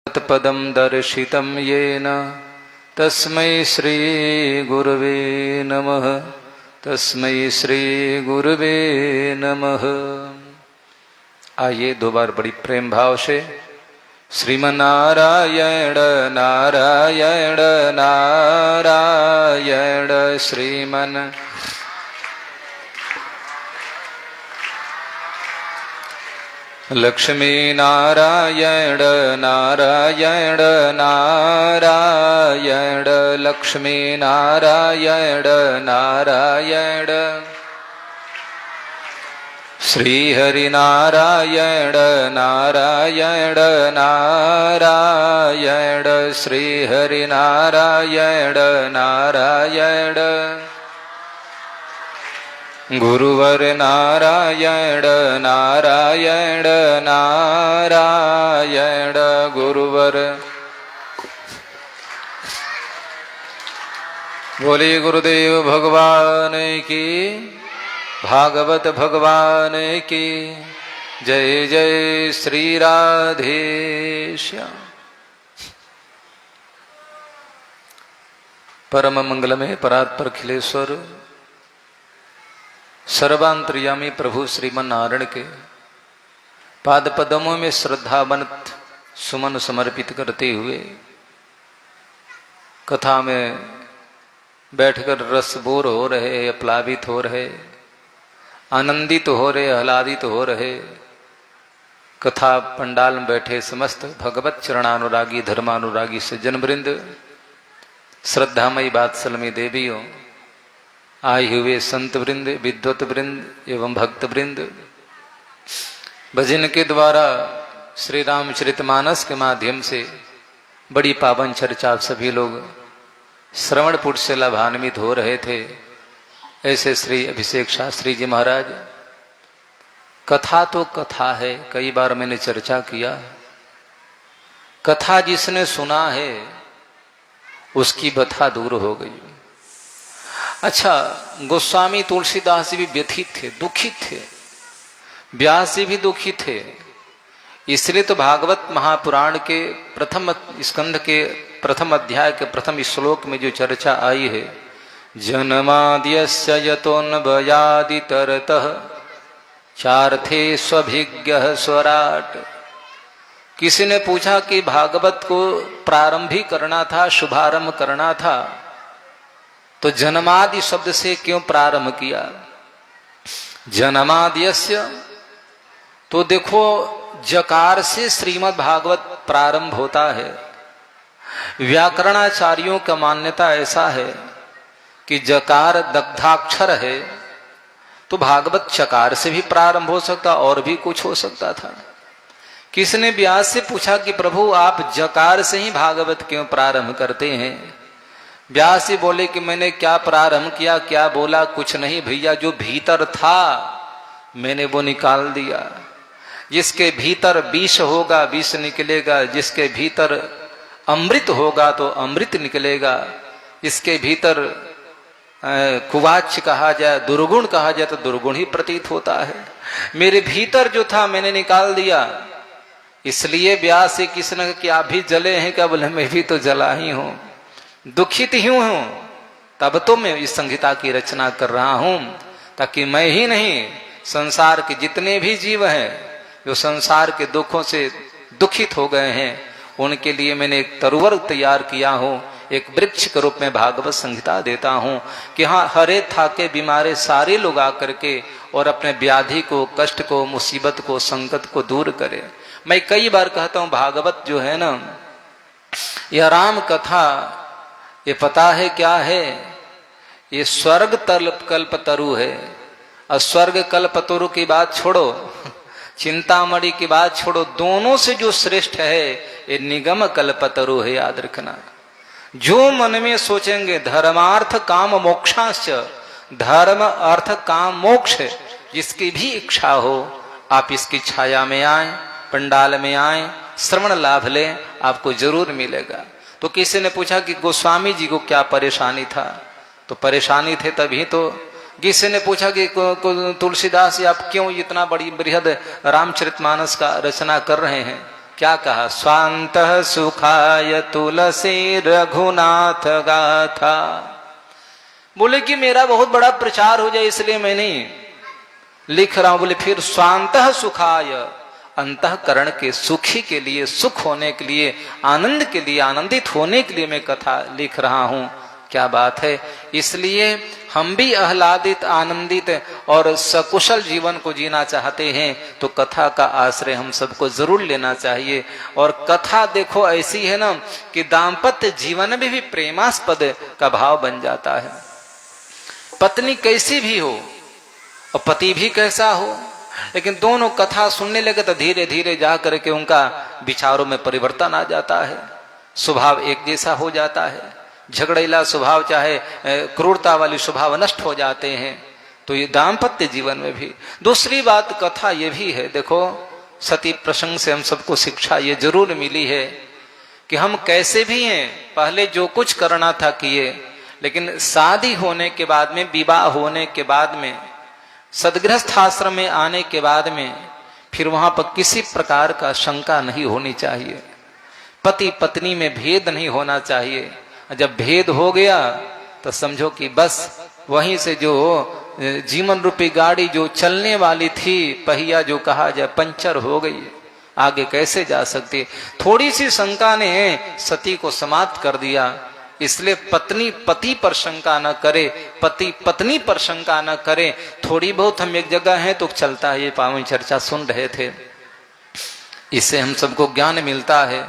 तत्पदं दर्शितं येन तस्मै श्री गुरुवे नमः। तस्मै श्री गुरुवे नमः। आइए दो बार बड़ी प्रेम भाव से श्रीमन्नारायण नारायण नारायण श्रीमन लक्ष्मी नारायण नारायण नारायण लक्ष्मी नारायण नारायण श्री हरि नारायण नारायण नारायण श्री हरि नारायण नारायण गुरुवर नारायण नारायण नारायण गुरुवर। बोले गुरुदेव भगवान की, भागवत भगवान की जय। जय श्री राधेश्याम। परम मंगलमय परात्पर खिलेश्वर सर्वांतर्यामी प्रभु श्रीमन्नारायण के पाद पद्मों में श्रद्धावंत सुमन समर्पित करते हुए कथा में बैठकर रसबोर हो रहे, प्लावित हो रहे, आनंदित हो रहे, आह्लादित हो रहे, कथा पंडाल में बैठे समस्त भगवत चरणानुरागी धर्मानुरागी सज्जन वृंद, श्रद्धामयी वात्सल्यमयी देवियों, आए हुए संत वृंद, विद्वत वृंद एवं भक्त वृंद, भजन के द्वारा श्री रामचरितमानस के माध्यम से बड़ी पावन चर्चा सभी लोग श्रवणपुर से लाभान्वित हो रहे थे। ऐसे श्री अभिषेक शास्त्री जी महाराज, कथा तो कथा है, कई बार मैंने चर्चा किया, कथा जिसने सुना है उसकी व्यथा दूर हो गई। अच्छा, गोस्वामी तुलसीदास जी भी व्यथित थे, दुखित थे, व्यास जी भी दुखी थे। इसलिए तो भागवत महापुराण के प्रथम स्कंध के प्रथम अध्याय के प्रथम श्लोक में जो चर्चा आई है, जन्माद्यस्य यतोऽन्वयादितरतः चार्थे स्वभिज्ञः स्वराट। किसी ने पूछा कि भागवत को प्रारंभ ही करना था, शुभारंभ करना था, तो जन्मादि शब्द से क्यों प्रारंभ किया? जन्माद्यस्य, तो देखो जकार से श्रीमद् भागवत प्रारंभ होता है। व्याकरणाचार्यों का मान्यता ऐसा है कि जकार दग्धाक्षर है, तो भागवत चकार से भी प्रारंभ हो सकता, और भी कुछ हो सकता था। किसने व्यास से पूछा कि प्रभु आप जकार से ही भागवत क्यों प्रारंभ करते हैं? व्यास जी बोले कि मैंने क्या प्रारंभ किया, क्या बोला, कुछ नहीं भैया, जो भीतर था मैंने वो निकाल दिया। जिसके भीतर विष होगा विष निकलेगा, जिसके भीतर अमृत होगा तो अमृत निकलेगा, जिसके भीतर कुवाच कहा जाए, दुर्गुण कहा जाए तो दुर्गुण ही प्रतीत होता है। मेरे भीतर जो था मैंने निकाल दिया। इसलिए व्यास जी किसने कि आप भी जले हैं क्या? बोले मैं भी तो जला ही हूं, दुखित ही हूं, तब तो मैं इस संहिता की रचना कर रहा हूं, ताकि मैं ही नहीं, संसार के जितने भी जीव हैं जो संसार के दुखों से दुखित हो गए हैं, उनके लिए मैंने एक तरुवर तैयार किया हूं, एक वृक्ष के रूप में भागवत संहिता देता हूं कि हाँ, हरे थाके बीमारे सारे लोग आकर के और अपने व्याधि को, कष्ट को, मुसीबत को, संकट को दूर करें। मैं कई बार कहता हूं भागवत जो है ना, यह राम कथा, ये पता है क्या है? ये स्वर्ग कल्प तरु है। और स्वर्ग कल्प तरु की बात छोड़ो, चिंतामणि की बात छोड़ो, दोनों से जो श्रेष्ठ है ये निगम कल्प तरु है। याद रखना, जो मन में सोचेंगे धर्मार्थ काम मोक्षाश्च, धर्म अर्थ काम मोक्ष, जिसकी भी इच्छा हो आप इसकी छाया में आए, पंडाल में आए, श्रवण लाभ लें, आपको जरूर मिलेगा। तो किसी ने पूछा कि गोस्वामी जी को क्या परेशानी था? तो परेशानी थे तभी तो। किसी ने पूछा कि तुलसीदास जी आप क्यों इतना बड़ी बृहद रामचरितमानस का रचना कर रहे हैं, क्या कहा, स्वांतः सुखाय तुलसी रघुनाथ गाथा। बोले कि मेरा बहुत बड़ा प्रचार हो जाए इसलिए मैं नहीं लिख रहा हूं। बोले फिर स्वांतः सुखाय, अंतःकरण के सुखी के लिए, सुख होने के लिए, आनंद के लिए, आनंदित होने के लिए मैं कथा लिख रहा हूं। क्या बात है। इसलिए हम भी आह्लादित, आनंदित और सकुशल जीवन को जीना चाहते हैं तो कथा का आश्रय हम सबको जरूर लेना चाहिए। और कथा देखो ऐसी है ना कि दाम्पत्य जीवन में भी प्रेमास्पद का भाव बन जाता है। पत्नी कैसी भी हो और पति भी कैसा हो, लेकिन दोनों कथा सुनने लगे तो धीरे धीरे जा करके उनका विचारों में परिवर्तन आ जाता है, स्वभाव एक जैसा हो जाता है, झगड़ेला स्वभाव चाहे क्रूरता वाली स्वभाव नष्ट हो जाते हैं। तो ये दाम्पत्य जीवन में भी। दूसरी बात कथा ये भी है, देखो सती प्रसंग से हम सबको शिक्षा ये जरूर मिली है कि हम कैसे भी हैं, पहले जो कुछ करना था किए, लेकिन शादी होने के बाद में, विवाह होने के बाद में, सदगृहस्थ आश्रम में आने के बाद में फिर वहां पर किसी प्रकार का शंका नहीं होनी चाहिए। पति पत्नी में भेद नहीं होना चाहिए। जब भेद हो गया तो समझो कि बस वहीं से जो जीवन रूपी गाड़ी जो चलने वाली थी, पहिया जो कहा जाए, पंचर हो गई, आगे कैसे जा सकती। थोड़ी सी शंका ने सती को समाप्त कर दिया। इसलिए पत्नी पति पर शंका न करे, पति पत्नी पर शंका न करे। थोड़ी बहुत हम एक जगह हैं तो चलता है। ये पावन चर्चा सुन रहे थे, इससे हम सबको ज्ञान मिलता है।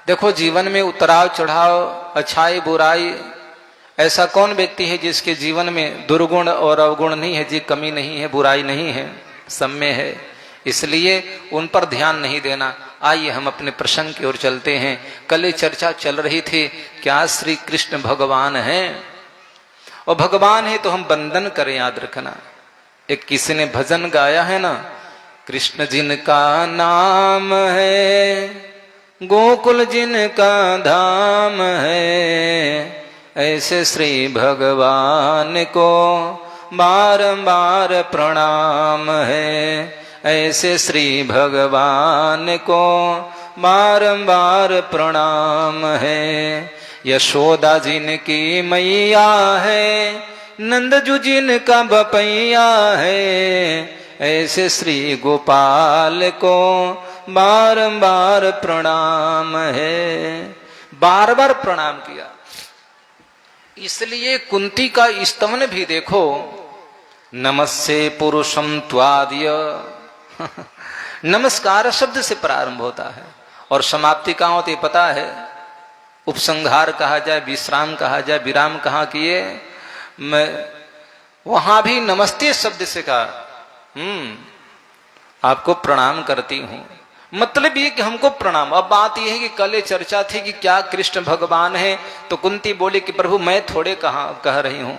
देखो जीवन में उतराव चढ़ाव, अच्छाई बुराई, ऐसा कौन व्यक्ति है जिसके जीवन में दुर्गुण और अवगुण नहीं है, जी कमी नहीं है, बुराई नहीं है, सब में है। इसलिए उन पर ध्यान नहीं देना। आइए हम अपने प्रसंग की ओर चलते हैं। कल ये चर्चा चल रही थी, क्या श्री कृष्ण भगवान हैं, और भगवान है तो हम बंदन करें, याद रखना। एक किसी ने भजन गाया है ना, कृष्ण जिनका नाम है, गोकुल जिनका धाम है, ऐसे श्री भगवान को बारंबार प्रणाम है, ऐसे श्री भगवान को बारंबार प्रणाम है। यशोदा जिनकी मैया है, नंदजू जिनका बपैया है, ऐसे श्री गोपाल को बारंबार प्रणाम है। बार बार प्रणाम किया। इसलिए कुंती का स्तवन भी देखो, नमस्ते पुरुषम त्वाद्य नमस्कार शब्द से प्रारंभ होता है और समाप्ति कहाँ होती है पता है? उपसंहार कहा जाए, विश्राम कहा जाए, विराम कहाँ किए, मैं वहां भी नमस्ते शब्द से कहा आपको प्रणाम करती हूं। मतलब ये कि हमको प्रणाम। अब बात यह है कि कल चर्चा थी कि क्या कृष्ण भगवान है, तो कुंती बोली कि प्रभु मैं थोड़े कह रही हूं,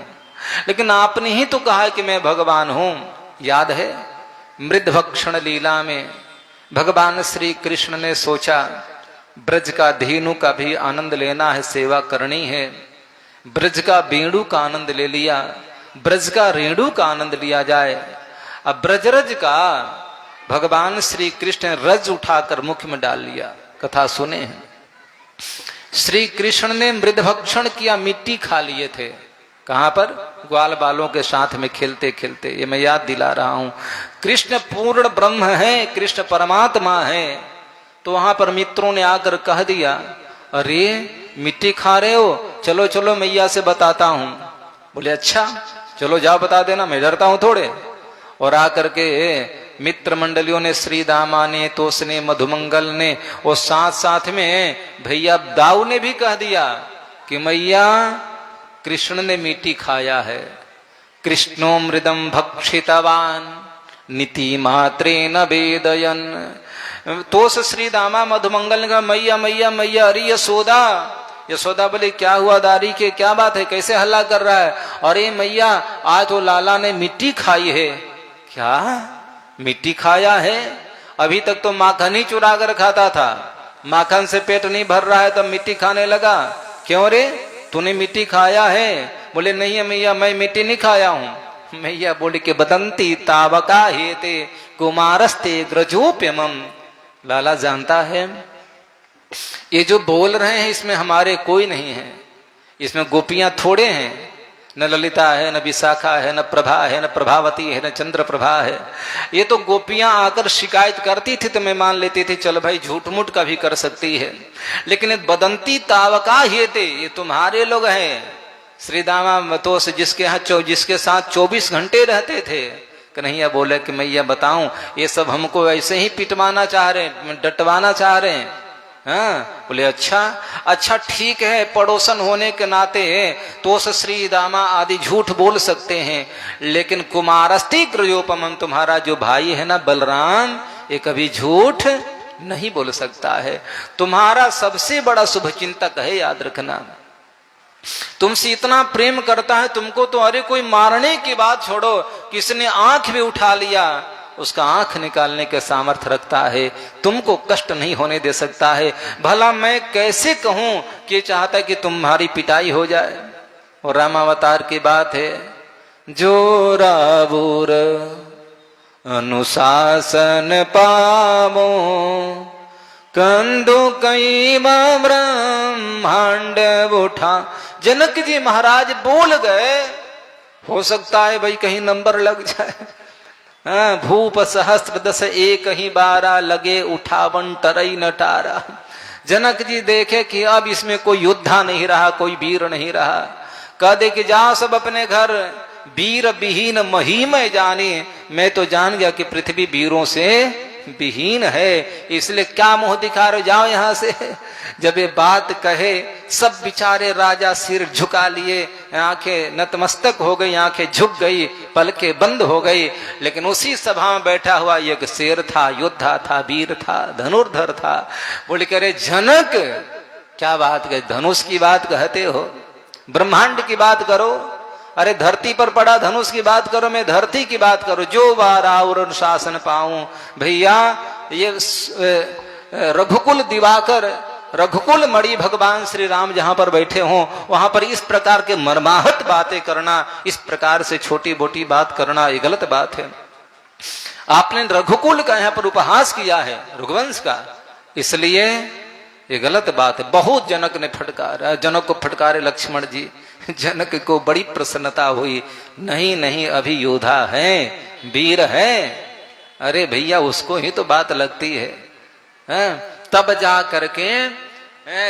लेकिन आपने ही तो कहा कि मैं भगवान हूं। याद है मृदभक्षण लीला में भगवान श्री कृष्ण ने सोचा ब्रज का धेनु का भी आनंद लेना है, सेवा करनी है। ब्रज का बेणु का आनंद ले लिया, ब्रज का रेणु का आनंद लिया जाए। अब ब्रजरज का भगवान श्री कृष्ण ने रज उठाकर मुख में डाल लिया। कथा सुने हैं, श्री कृष्ण ने मृदभक्षण किया, मिट्टी खा लिए थे। कहां पर? ग्वाल बालों के साथ में खेलते खेलते। ये मैं याद दिला रहा हूं। कृष्ण पूर्ण ब्रह्म है, कृष्ण परमात्मा है। तो वहां पर मित्रों ने आकर कह दिया, अरे मिट्टी खा रहे हो, चलो चलो मैया से बताता हूं। बोले अच्छा चलो जाओ बता देना, मैं डरता हूं थोड़े। और आकर के मित्र मंडलियों ने, श्री दामा ने, तोष ने, मधुमंगल ने, और साथ साथ में भैया दाऊ ने भी कह दिया कि मैया कृष्ण ने मिट्टी खाया है। कृष्णो मृदम भक्षितवान नीति मात्रे न वेदयन। तोष, श्री दामा, मधुमंगल ने कहा मैया मैया मैया, अरे यशोदा। यशोदा बोले क्या हुआ दारी के, क्या बात है, कैसे हल्ला कर रहा है? अरे मैया आज तो लाला ने मिट्टी खाई है। क्या मिट्टी खाया है? अभी तक तो माखन ही चुरा कर खाता था, माखन से पेट नहीं भर रहा है तब मिट्टी खाने लगा। क्यों रे, तूने मिट्टी खाया है? बोले नहीं है मैया, मैं मिट्टी नहीं खाया हूं। मैया बोले कि बदंती तावका हेते कुमारस्ते ग्रजोप्यमम। लाला जानता है ये जो बोल रहे हैं इसमें हमारे कोई नहीं है, इसमें गोपियां थोड़े हैं, न ललिता है, न विशाखा है, न प्रभा है, न प्रभावती है, न चंद्र प्रभा है। ये तो गोपियां आकर शिकायत करती थी तो मैं मान लेती थी चल भाई झूठ मूठ का भी कर सकती है, लेकिन बदंती तावका ही थे, ये तुम्हारे लोग हैं। श्री दामा मतोस जिसके यहाँ जिसके साथ 24 घंटे रहते थे, कन्हैया बोले कि मैया बताऊं ये सब हमको ऐसे ही पिटवाना चाह रहे हैं, डटवाना चाह रहे हैं। हाँ, बोले अच्छा ठीक है, पड़ोसन होने के नाते तो श्री दामा आदि झूठ बोल सकते हैं, लेकिन कुमारस्ति कृयोपमम तुम्हारा जो भाई है ना बलराम, ये कभी झूठ नहीं बोल सकता है। तुम्हारा सबसे बड़ा शुभचिंतक है, याद रखना। तुमसे इतना प्रेम करता है तुमको तो अरे कोई मारने की बात छोड़ो, किसने आंख भी उठा लिया उसका आंख निकालने के सामर्थ्य रखता है, तुमको कष्ट नहीं होने दे सकता है। भला मैं कैसे कहूं कि चाहता है कि तुम्हारी पिटाई हो जाए। और रामावतार की बात है, जो रावुर अनुशासन पावो कंदो कई ब्रह्मांड उठा। जनक जी महाराज बोल गए, हो सकता है भाई कहीं नंबर लग जाए। भूप सहस्त्र दस एक ही 12 लगे उठावन टरई नटारा। जनक जी देखे कि अब इसमें कोई योद्धा नहीं रहा, कोई वीर नहीं रहा, कह दे कि जाओ सब अपने घर, वीर विहीन महीमय जाने। मैं तो जान गया कि पृथ्वी वीरों से विहीन है, इसलिए क्या मुंह दिखा रहे, जाओ यहां से। जब ये बात कहे सब बेचारे राजा सिर झुका लिए, आंखें नतमस्तक हो गई, आंखें झुक गई, पलकें बंद हो गई। लेकिन उसी सभा में बैठा हुआ एक शेर था, योद्धा था, वीर था, धनुर्धर था। बोले करे जनक क्या बात कहे, धनुष की बात कहते हो, ब्रह्मांड की बात करो, अरे धरती पर पड़ा धनुष की बात करो, मैं धरती की बात करो, जो वार अनुशासन पाऊं। भैया ये रघुकुल दिवाकर, रघुकुल मणि भगवान श्री राम जहां पर बैठे हों वहां पर इस प्रकार के मर्माहत बातें करना, इस प्रकार से छोटी मोटी बात करना, ये गलत बात है। आपने रघुकुल का यहाँ पर उपहास किया है, रघुवंश का, इसलिए ये गलत बात है। बहुत जनक ने फटकारा, जनक को फटकारे लक्ष्मण जी। जनक को बड़ी प्रसन्नता हुई, नहीं अभी योद्धा है, वीर है। अरे भैया उसको ही तो बात लगती है। तब जा करके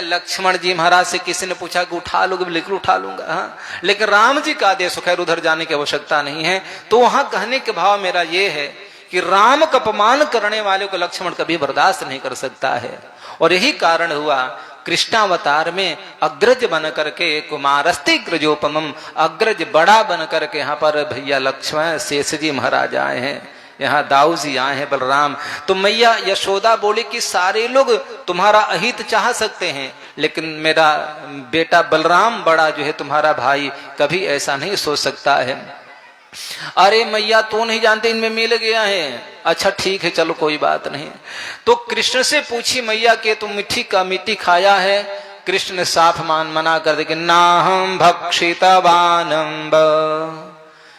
लक्ष्मण जी महाराज से किसी ने पूछा कि उठा लोगे, बिल्कुल उठा लूंगा। हाँ, लेकिन राम जी का आदेश, खैर उधर जाने की आवश्यकता नहीं है। तो वहां कहने के भाव मेरा ये है कि राम का अपमान करने वाले को लक्ष्मण कभी बर्दाश्त नहीं कर सकता है। और यही कारण हुआ कृष्णावतार में अग्रज बन करके, कुमारस्ति ग्रजोपमम, अग्रज बड़ा बन करके यहाँ पर भैया लक्ष्मण शेष जी महाराज आए हैं, यहाँ दाऊ जी आए हैं, बलराम। तो मैया यशोदा बोली कि सारे लोग तुम्हारा अहित चाह सकते हैं, लेकिन मेरा बेटा बलराम बड़ा जो है तुम्हारा भाई कभी ऐसा नहीं सोच सकता है। अरे मैया तो नहीं जानते, इनमें मिल गया है। अच्छा ठीक है, चलो कोई बात नहीं। तो कृष्ण से पूछी मैया कि तुम मिट्टी खाया है? कृष्ण ने साफ मना कर दे कि नाहं भक्षितवानंब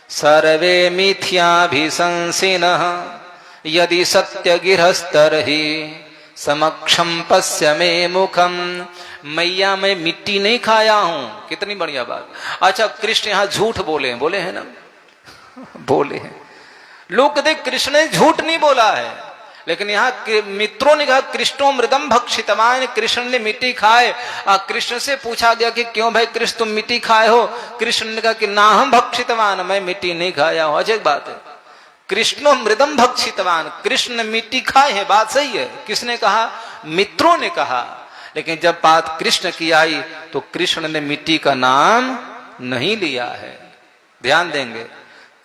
सर्वे मिथ्याभिशंसिनः यदि सत्य गिरहस्तर्हि समक्षम पश्य मे मुखम। मैया मैं मिट्टी नहीं खाया हूं, कितनी बढ़िया बात। अच्छा कृष्ण यहाँ झूठ बोले हैं ना, बोले हैं। लोग कहते कृष्ण ने झूठ नहीं बोला है, लेकिन यहाँ मित्रों ने कहा कृष्णो मृदम भक्षितवान, कृष्ण ने मिट्टी खाए। कृष्ण से पूछा गया कि क्यों भाई कृष्ण तुम मिट्टी खाए हो? कृष्ण ने कहा कि ना हम भक्षितवान, मैं मिट्टी नहीं खाया हूं। अजय बात है, कृष्णो मृदम भक्षितवान, कृष्ण ने मिट्टी खाए है, बात सही है। किसने कहा? मित्रों ने कहा। लेकिन जब बात कृष्ण की आई तो कृष्ण ने मिट्टी का नाम नहीं लिया है। ध्यान देंगे,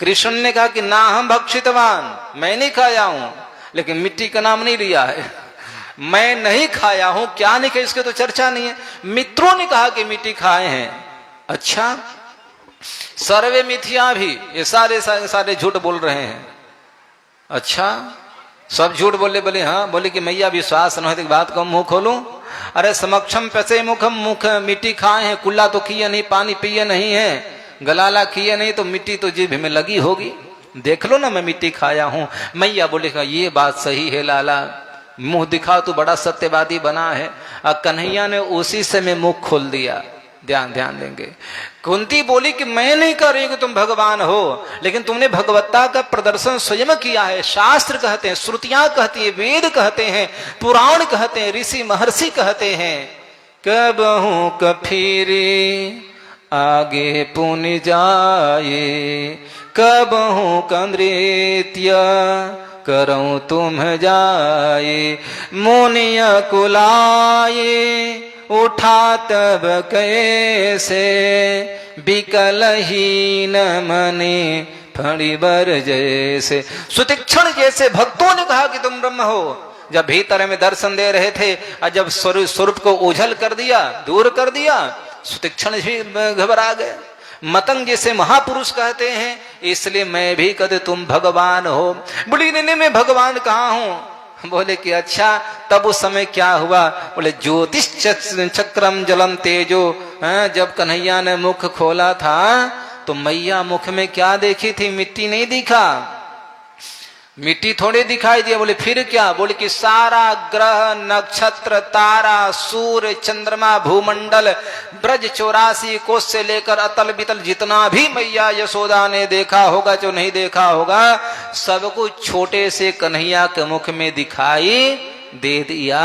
कृष्ण ने कहा कि ना हम भक्षितवान, मैं नहीं खाया हूं, लेकिन मिट्टी का नाम नहीं लिया है। मैं नहीं खाया हूं, क्या नहीं खाया इसके तो चर्चा नहीं है। मित्रों ने कहा कि मिट्टी खाए हैं। अच्छा, सर्वे मिथ्या भी, ये सारे झूठ बोल रहे हैं। अच्छा, सब झूठ बोले हाँ, बोले कि मैया विश्वास न हो तो बात को मुंह खोलूं। अरे समक्षम पैसे मुखम, मुख मिट्टी खाए हैं, कुल्ला तो किए नहीं, पानी पिए नहीं है, गलाला किए नहीं, तो मिट्टी तो जीभ में लगी होगी, देख लो ना मैं मिट्टी खाया हूं। मैया बोले ये बात सही है लाला, मुंह दिखा तू बड़ा सत्यवादी बना है। और कन्हैया ने उसी समय मुख खोल दिया। ध्यान देंगे। कुंती बोली कि मैं नहीं कह रही कि तुम भगवान हो, लेकिन तुमने भगवत्ता का प्रदर्शन स्वयं किया है। शास्त्र कहते हैं, श्रुतियां कहती है, वेद कहते हैं, पुराण कहते हैं, ऋषि महर्षि कहते हैं, कबहू कफीरे आगे पुनि जाए, कबहू कंद्रेत्य करऊं तुम जाए, मुनिया कुलाए उठा तब कैसे, विकलहीन मने फणिबर जैसे। सुतीक्षण जैसे भक्तों ने कहा कि तुम ब्रह्म हो। जब भीतर में दर्शन दे रहे थे और जब स्वरूप को ओझल कर दिया, दूर कर दिया, सुतीक्षण भी घबरा गए। मतंग जैसे महापुरुष कहते हैं, इसलिए मैं भी कहते तुम भगवान हो। बुढ़ी ने मैं भगवान कहाँ हूं? बोले कि अच्छा, तब उस समय क्या हुआ? बोले ज्योतिष चक्रम जलम तेजो। जब कन्हैया ने मुख खोला था तो मैया मुख में क्या देखी थी? मिट्टी नहीं दिखा, मिट्टी थोड़े दिखाई दिया। बोले फिर क्या? बोले कि सारा ग्रह नक्षत्र तारा सूर्य चंद्रमा भूमंडल ब्रज 84 कोस से लेकर अतल बितल जितना भी मैया यशोदा ने देखा होगा, जो नहीं देखा होगा, सब कुछ छोटे से कन्हैया के मुख में दिखाई दे दिया।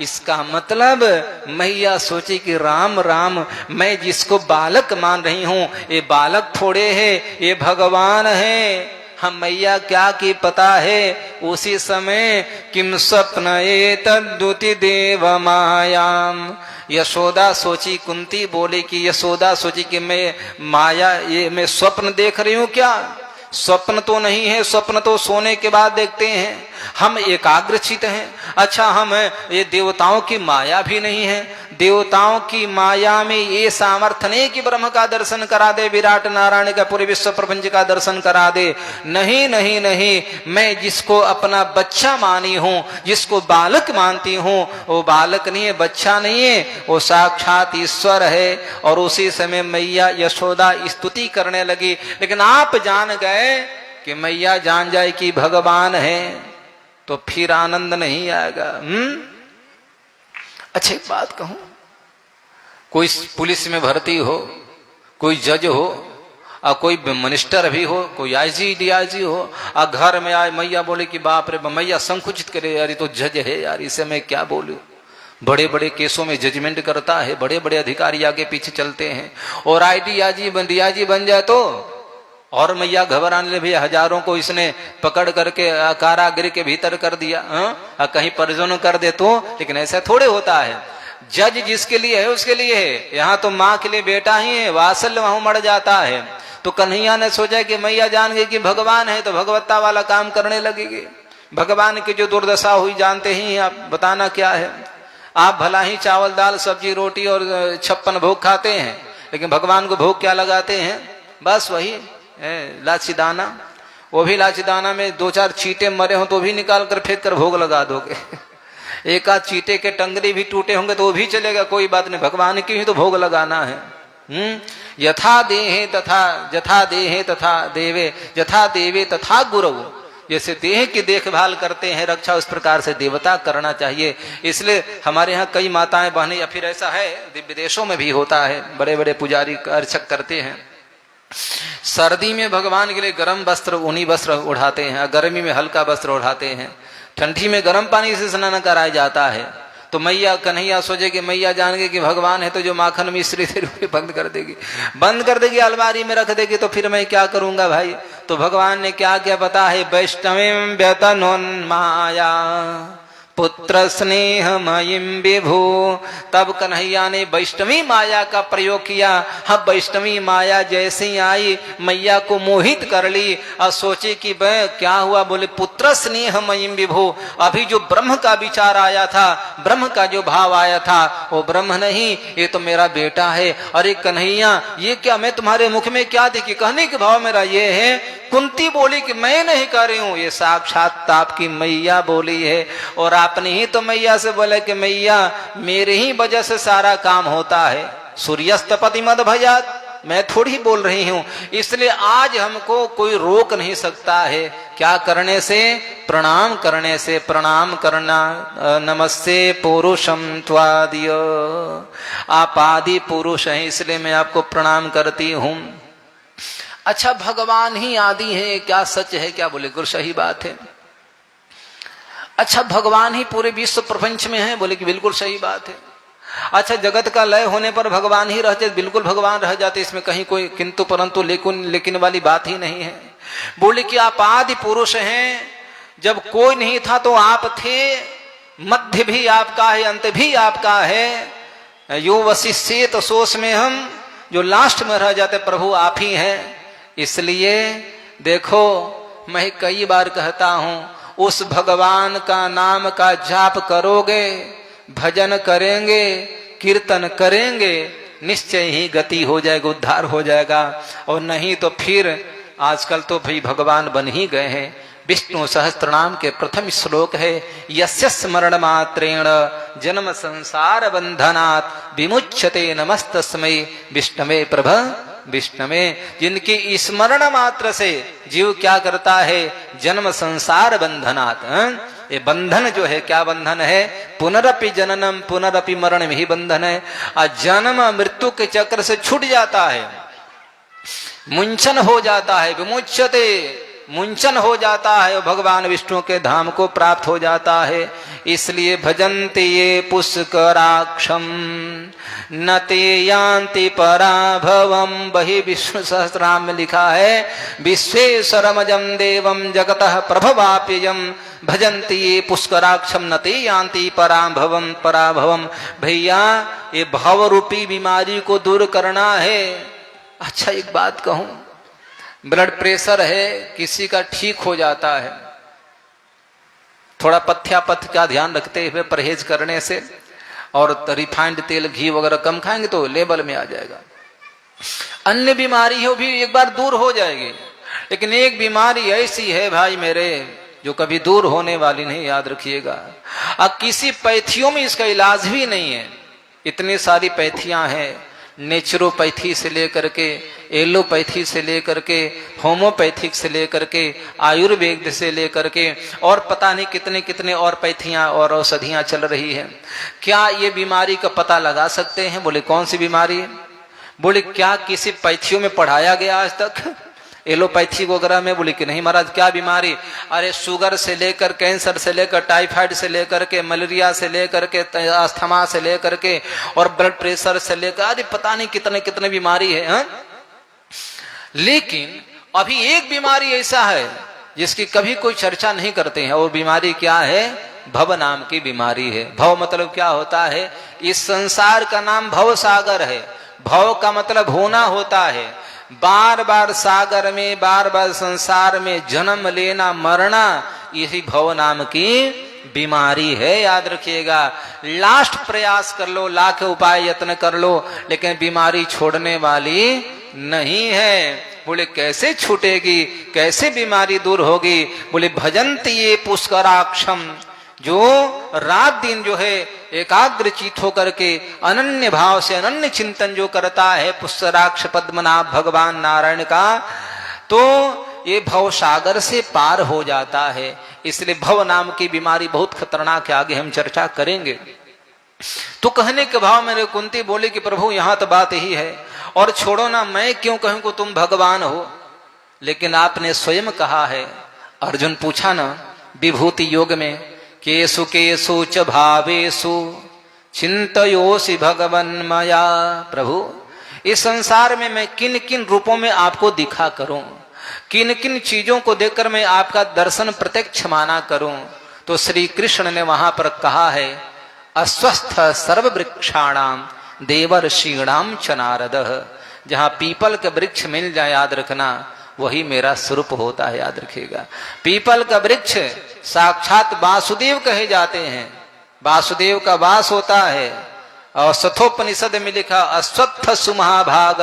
इसका मतलब मैया सोची कि राम राम, मैं जिसको बालक मान रही हूं ये बालक थोड़े है, ये भगवान है। हम मैया क्या की पता है? उसी समय किम स्वप्न एतद्दुति देव मायाम। यशोदा सोची, कुंती बोली कि यशोदा सोची कि मैं माया, ये मैं स्वप्न देख रही हूं क्या? स्वप्न तो नहीं है, स्वप्न तो सोने के बाद देखते हैं। हम एकाग्रचित हैं। अच्छा, हम ये देवताओं की माया भी नहीं है। देवताओं की माया में ये सामर्थ्य नहीं कि ब्रह्म का दर्शन करा दे, विराट नारायण का पूरे विश्व प्रपंच का दर्शन करा दे। नहीं नहीं नहीं, मैं जिसको अपना बच्चा मानी हूं, जिसको बालक मानती हूं, वो बालक नहीं है, बच्चा नहीं है, वो साक्षात ईश्वर है। और उसी समय मैया यशोदा स्तुति करने लगी। लेकिन आप जान गए कि मैया जान जाए कि भगवान है तो फिर आनंद नहीं आएगा। अच्छा, एक बात कहूं, कोई पुलिस में भर्ती हो, कोई जज हो, और कोई मिनिस्टर भी हो, कोई आईजी डीआईजी हो, और घर में आए मैया बोले कि बाप रे, मैया संकुचित करे, यार ये तो जज है यार, इसे मैं क्या बोलूं। बड़े बड़े केसों में जजमेंट करता है, बड़े बड़े अधिकारी आगे पीछे चलते हैं, और डीआईजी बन जाए तो और मैया घबराने लगे। हजारों को इसने पकड़ करके कारागृह के भीतर कर दिया, कहीं परिजन कर दे तो। लेकिन ऐसा थोड़े होता है। जज जिसके लिए है उसके लिए है। यहाँ तो माँ के लिए बेटा ही है, वात्सल्य वहां मर जाता है। तो कन्हैया ने सोचा कि मैया जान गई कि भगवान है तो भगवत्ता वाला काम करने लगेगी। भगवान की जो दुर्दशा हुई जानते ही, आप बताना क्या है। आप भला ही चावल दाल सब्जी रोटी और 56 भोग खाते हैं, लेकिन भगवान को भोग क्या लगाते हैं? बस वही लाची दाना। वो भी लाची दाना में 2-4 चीटे मरे हो तो भी निकाल कर फेंक कर भोग लगा दोगे। एक आध चीटे के टंगड़ी भी टूटे होंगे तो वो भी चलेगा, कोई बात नहीं, भगवान की ही तो भोग लगाना है। यथा देहे तथा देवे, यथा देवे तथा गुरु। जैसे देह की देखभाल करते हैं, रक्षा उस प्रकार से देवता करना चाहिए। इसलिए हमारे यहाँ कई माताएं बहनें, या फिर ऐसा है दिव्य देशों में भी होता है, बड़े बड़े पुजारी अर्चक करते हैं, सर्दी में भगवान के लिए गर्म वस्त्र ऊनी वस्त्र उड़ाते हैं, गर्मी में हल्का वस्त्र उड़ाते हैं, ठंडी में गर्म पानी से स्नान कराया जाता है। तो मैया कन्हैया सोचे कि मैया जान गई कि भगवान है तो जो माखन मिश्री थे बंद कर देगी अलमारी में रख देगी, तो फिर मैं क्या करूंगा भाई। तो भगवान ने क्या क्या पता है, वैष्णवीं व्यतनोन्माया पुत्र स्नेहमयीं विभु। तब कन्हैया ने वैष्णवी माया का प्रयोग किया। हाँ, वैष्णवी माया जैसे आई मैया को मोहित कर ली और सोचे कि वह क्या हुआ। बोले पुत्र स्नेहमयीं विभु। अभी जो ब्रह्म का विचार आया था, ब्रह्म का जो भाव आया था, वो ब्रह्म नहीं, ये तो मेरा बेटा है। अरे कन्हैया, ये क्या मैं तुम्हारे मुख में क्या देखी? कहने के भाव मेरा ये है। कुंती बोली कि मैं नहीं कर रही हूं, ये साक्षात आपकी मैया बोली है। और आपने ही तो मैया से बोला कि मैया मेरे ही वजह से सारा काम होता है। सूर्यस्त पति मद भजात, मैं थोड़ी बोल रही हूं। इसलिए आज हमको कोई रोक नहीं सकता है। क्या करने से? प्रणाम करने से। प्रणाम करना, नमस्ते पुरुषम त्वादिय, आप आदि पुरुष हैं इसलिए मैं आपको प्रणाम करती हूं। अच्छा, भगवान ही आदि है, क्या सच है? क्या बोले? गुरु सही बात है। अच्छा, भगवान ही पूरे विश्व प्रपंच में है? बोले कि बिल्कुल सही बात है। अच्छा, जगत का लय होने पर भगवान ही रह जाते? बिल्कुल भगवान रह जाते, इसमें कहीं कोई किंतु परंतु लेकिन वाली बात ही नहीं है। बोले कि आप आदि पुरुष हैं, जब कोई नहीं था तो आप थे, मध्य भी आपका है, अंत भी आपका है। यो वशिष्येत सोस में हम, जो लास्ट में रह जाते प्रभु आप ही हैं। इसलिए देखो, मैं कई बार कहता हूं, उस भगवान का नाम का जाप करोगे, भजन करेंगे, कीर्तन करेंगे, निश्चय ही गति हो जाएगा, उद्धार हो जाएगा। और नहीं तो फिर आजकल तो भाई भगवान बन ही गए हैं। विष्णु सहस्त्रनाम के प्रथम श्लोक है, यस्य स्मरण मात्रेण जन्म संसार बंधनात् विमुच्यते नमस्तस्मै विष्णवे प्रभ विष्णवे। जिनकी स्मरण मात्र से जीव क्या करता है? जन्म संसार बंधनात्। ये बंधन जो है, क्या बंधन है? पुनरपि जननम पुनरपि मरण में ही बंधन है। जन्म मृत्यु के चक्र से छूट जाता है, मुंचन हो जाता है, विमुच्यते, मुंचन हो जाता है, भगवान विष्णु के धाम को प्राप्त हो जाता है। इसलिए भजन्ति ये पुष्कराक्षम न ते यान्ति पराभवम। वही विष्णु सहस्रनाम में लिखा है, विश्वेश्वरमजम देवम जगतः प्रभवाप्ययम भजन्ति ये पुष्कराक्षम न ते यान्ति पराभवम पराभवम। भैया, ये भव रूपी बीमारी को दूर करना है। अच्छा, एक बात कहूं, ब्लड प्रेशर है, किसी का ठीक हो जाता है, थोड़ा पथ्यापथ का ध्यान रखते हुए परहेज करने से, और रिफाइंड तेल घी वगैरह कम खाएंगे तो लेवल में आ जाएगा। अन्य बीमारी हो भी एक बार दूर हो जाएगी, लेकिन एक बीमारी ऐसी है भाई मेरे, जो कभी दूर होने वाली नहीं, याद रखिएगा। अब किसी पैथियों में इसका इलाज भी नहीं है। इतनी सारी पैथियां हैं, नेचुरोपैथी से लेकर के, एलोपैथी से लेकर के, होम्योपैथिक से लेकर के, आयुर्वेद से लेकर के, और पता नहीं कितने कितने और पैथियां और औषधियां चल रही हैं। क्या ये बीमारी का पता लगा सकते हैं? बोले कौन सी बीमारी है? बोले क्या किसी पैथियों में पढ़ाया गया आज तक, एलोपैथी वगैरह में? बोले कि नहीं महाराज। क्या बीमारी? अरे शुगर से लेकर, कैंसर से लेकर, टाइफाइड से लेकर के, मलेरिया से लेकर के, अस्थमा से लेकर के, और ब्लड प्रेशर से लेकर, अरे पता नहीं कितने कितने बीमारी है, हा? लेकिन अभी एक बीमारी ऐसा है जिसकी कभी कोई चर्चा नहीं करते हैं, और बीमारी क्या है? भव नाम की बीमारी है। भव मतलब क्या होता है? इस संसार का नाम भव सागर है। भव का मतलब होना होता है, बार बार सागर में, बार बार संसार में जन्म लेना, मरना, यही भव नाम की बीमारी है। याद रखिएगा, लास्ट प्रयास कर लो, लाख उपाय यत्न कर लो, लेकिन बीमारी छोड़ने वाली नहीं है। बोले कैसे छूटेगी, कैसे बीमारी दूर होगी? बोले भजन्ति ये पुष्कराक्षम, जो रात दिन जो है एकाग्र चित होकर के अनन्य भाव से अनन्य चिंतन जो करता है पुष्कराक्ष पद्मनाभ भगवान नारायण का, तो ये भव सागर से पार हो जाता है। इसलिए भव नाम की बीमारी बहुत खतरनाक है, आगे हम चर्चा करेंगे। तो कहने के भाव मेरे कुंती बोले कि प्रभु यहां तो बात यही है, और छोड़ो ना, मैं क्यों कहूं कि तुम भगवान हो, लेकिन आपने स्वयं कहा है। अर्जुन पूछा ना विभूति योग में, केसु केसु च भावेषु चिंतयोसि भगवन् मया। प्रभु, इस संसार में मैं किन किन रूपों में आपको दिखा करूं, किन किन चीजों को देखकर मैं आपका दर्शन प्रत्यक्ष माना करूं? तो श्री कृष्ण ने वहां पर कहा है, अस्वस्थ सर्व वृक्षाणाम देवर्षीणाम च नारदः। जहां पीपल के वृक्ष मिल जाए, याद रखना, वही मेरा स्वरूप होता है। याद रखिएगा, पीपल का वृक्ष साक्षात वासुदेव कहे जाते हैं, वासुदेव का वास होता है। और सथोपनिषद में लिखा, अश्वत्थ सुमहाभाग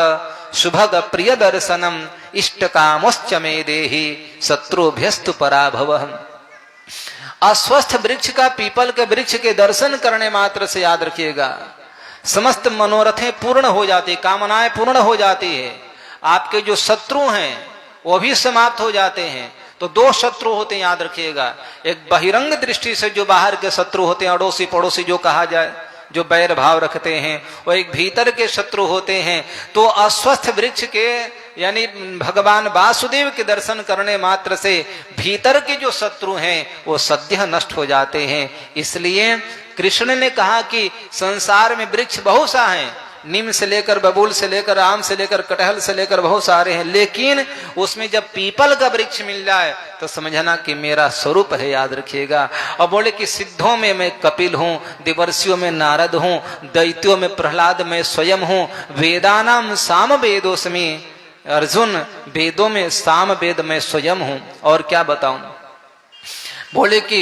सुभग प्रिय दर्शनम इष्ट कामोश्च मे देहि शत्रुभ्यस्तु पराभवः। अस्वस्थ वृक्ष का, पीपल के वृक्ष के दर्शन करने मात्र से, याद रखिएगा, समस्त मनोरथें पूर्ण हो जाती, कामनाएं पूर्ण हो जाती है। आपके जो शत्रु हैं वो भी समाप्त हो जाते हैं। तो दो शत्रु होते हैं, याद रखिएगा। एक बहिरंग दृष्टि से जो बाहर के शत्रु होते हैं, अड़ोसी पड़ोसी जो कहा जाए, जो बैर भाव रखते हैं, और एक भीतर के शत्रु होते हैं। तो अस्वस्थ वृक्ष के यानी भगवान वासुदेव के दर्शन करने मात्र से भीतर के जो शत्रु हैं वो सद्य नष्ट हो जाते हैं। इसलिए कृष्ण ने कहा कि संसार में वृक्ष बहुत सा है, नीम से लेकर बबूल से लेकर आम से लेकर कटहल से लेकर बहुत सारे हैं, लेकिन उसमें जब पीपल का वृक्ष मिल जाए तो समझना कि मेरा स्वरूप है, याद रखिएगा। और बोले कि सिद्धों में मैं कपिल हूं, देवर्षियों में नारद हूं, दैत्यों में प्रहलाद मैं स्वयं हूं, वेदानाम साम वेदोस्मि, अर्जुन वेदों में साम वेद मैं स्वयं हूं। और क्या बताऊं, बोले कि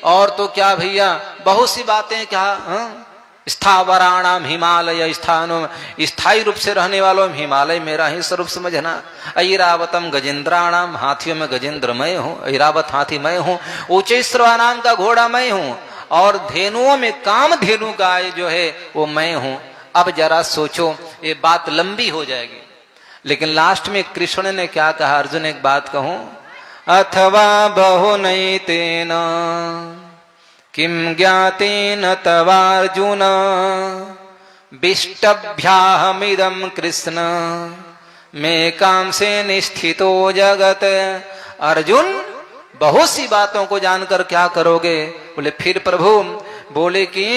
और तो क्या भैया, बहुत सी बातें, क्या स्थावराणाम हिमालय स्थानो, स्थायी रूप से रहने वालों में हिमालय मेरा ही स्वरूप समझना। ऐरावतम गजेंद्राणाम, हाथियों में गजेंद्र मैं हूँ, ऐरावत हाथी मैं हूँ, ऊंचे नाम का घोड़ा मैं हूँ, और धेनुओं में काम धेनु गाय जो है वो मैं हूँ। अब जरा सोचो, ये बात लंबी हो जाएगी, लेकिन लास्ट में कृष्ण ने क्या कहा, अर्जुन एक बात कहूं, अथवा बहुनैतेन किम ज्ञातेन तवार्जुन विष्टभ्याहमिदं कृष्ण में काम से निष्ठितो जगत। अर्जुन, बहुत सी बातों को जानकर क्या करोगे? बोले फिर प्रभु, बोले कि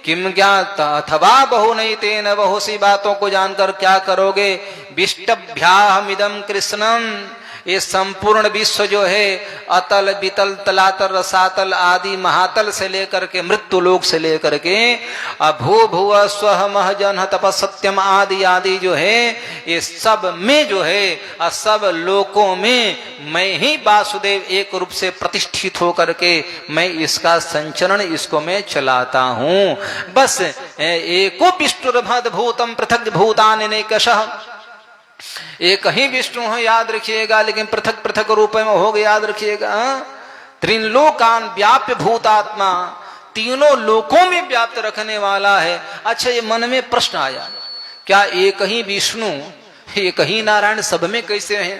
किम ज्ञात अथवा बहुनैतेन, बहुत सी बातों को जानकर क्या करोगे? विष्टभ्याहमिदं कृष्णम, ये संपूर्ण विश्व जो है अतल वितल तलातल रसातल आदि महातल से लेकर के मृत्यु लोक से लेकर के अभू भुव स्व महजन तपसत्यम आदि आदि जो है, ये सब में जो है सब लोकों में मैं ही वासुदेव एक रूप से प्रतिष्ठित होकर के मैं इसका संचरण, इसको मैं चलाता हूं। बस एको विष्णुर्भद भूतम पृथक भूतानि नैकशः, एक ही विष्णु है, याद रखिएगा, लेकिन पृथक पृथक रूप में हो गए, याद रखिएगा। त्रिलोकान व्याप्य भूतात्मा, तीनों लोकों में व्याप्त रखने वाला है। अच्छा, ये मन में प्रश्न आया, क्या एक ही विष्णु एक ही नारायण सब में कैसे हैं?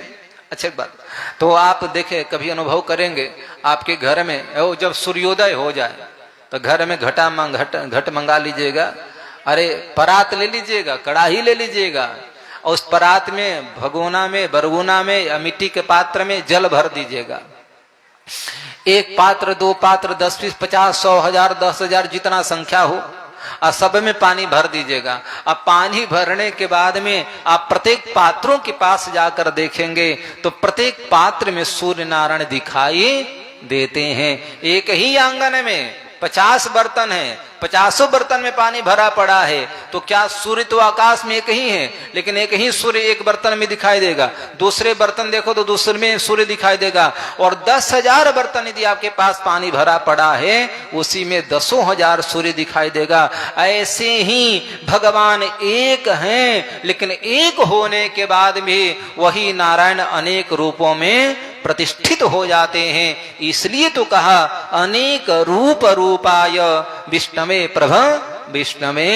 अच्छा बात, तो आप देखें, कभी अनुभव करेंगे, आपके घर में जब सूर्योदय हो जाए तो घर में घट मंगा लीजिएगा, अरे परात ले लीजिएगा, कड़ाही ले लीजिएगा, और उस परात में भगोना में बरगुना में या मिट्टी के पात्र में जल भर दीजिएगा। एक पात्र, दो पात्र, 10, 20, 50, 100, 1000, 10,000 जितना संख्या हो, और सब में पानी भर दीजिएगा। अब पानी भरने के बाद में आप प्रत्येक पात्रों के पास जाकर देखेंगे तो प्रत्येक पात्र में सूर्य नारायण दिखाई देते हैं। एक ही आंगन में 50 बर्तन है, 50 बर्तन में पानी भरा पड़ा है, तो क्या सूर्य तो आकाश में एक ही है, लेकिन एक ही सूर्य एक बर्तन में दिखाई देगा, दूसरे बर्तन देखो तो दूसरे में सूर्य दिखाई देगा। और 10,000 बर्तन यदि आपके पास पानी भरा पड़ा है, उसी में 10,000 सूर्य दिखाई देगा। ऐसे ही भगवान एक हैं, लेकिन एक होने के बाद भी वही नारायण अनेक रूपों में प्रतिष्ठित हो जाते हैं। इसलिए तो कहा अनेक रूप रूपाय विष्णवे प्रभ विष्णवे,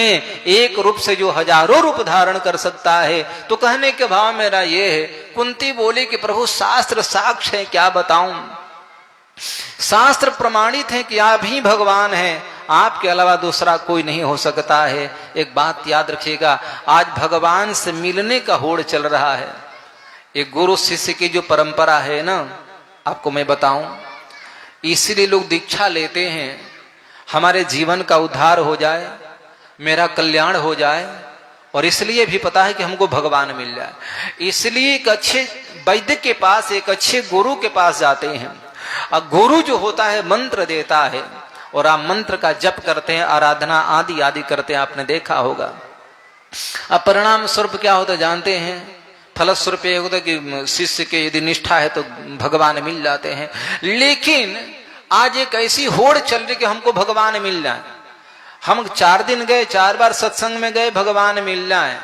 एक रूप से जो हजारों रूप धारण कर सकता है। तो कहने के भाव मेरा ये है, कुंती बोली कि प्रभु शास्त्र साक्ष्य है, क्या बताऊं, शास्त्र प्रमाणित है कि आप ही भगवान हैं, आपके अलावा दूसरा कोई नहीं हो सकता है। एक बात याद रखिएगा, आज भगवान से मिलने का होड़ चल रहा है। एक गुरु शिष्य की जो परंपरा है ना, आपको मैं बताऊं, इसीलिए लोग दीक्षा लेते हैं, हमारे जीवन का उद्धार हो जाए, मेरा कल्याण हो जाए, और इसलिए भी पता है कि हमको भगवान मिल जाए। इसलिए एक अच्छे वैद्य के पास, एक अच्छे गुरु के पास जाते हैं। और गुरु जो होता है मंत्र देता है, और आप मंत्र का जप करते हैं, आराधना आदि आदि करते हैं, आपने देखा होगा। अब परिणाम स्वरूप क्या होता है जानते हैं? फलस्वरूप ये होता है कि शिष्य के यदि निष्ठा है तो भगवान मिल जाते हैं। लेकिन आज एक ऐसी होड़ चल रही कि हमको भगवान मिल जाए। हम 4 दिन गए, 4 बार सत्संग में गए, भगवान मिल जाए।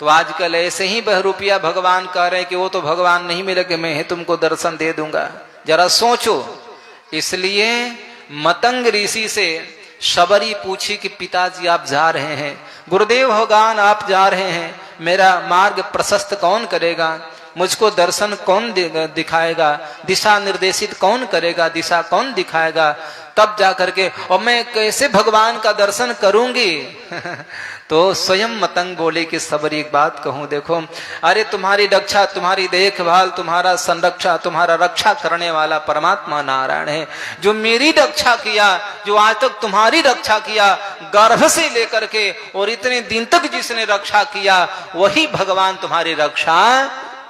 तो आजकल ऐसे ही बहरूपिया भगवान कह रहे हैं कि वो तो भगवान नहीं मिले कि मैं ही तुमको दर्शन दे दूंगा। जरा सोचो। इसलिए मतंग ऋषि से शबरी पूछी कि पिताजी आप जा रहे हैं गुरुदेव भगवान आप जा रहे हैं, मेरा मार्ग प्रशस्त कौन करेगा, मुझको दर्शन कौन दिखाएगा, दिशा निर्देशित कौन करेगा, दिशा कौन दिखाएगा, तब जाकर के और मैं कैसे भगवान का दर्शन करूंगी। तो स्वयं मतंग बोले कि सबरी एक बात कहूं, देखो अरे तुम्हारी रक्षा, तुम्हारी देखभाल, तुम्हारा संरक्षा, तुम्हारा रक्षा करने वाला परमात्मा नारायण है, जो मेरी रक्षा किया, जो आज तक तुम्हारी रक्षा किया गर्भ से लेकर के और इतने दिन तक जिसने रक्षा किया वही भगवान तुम्हारी रक्षा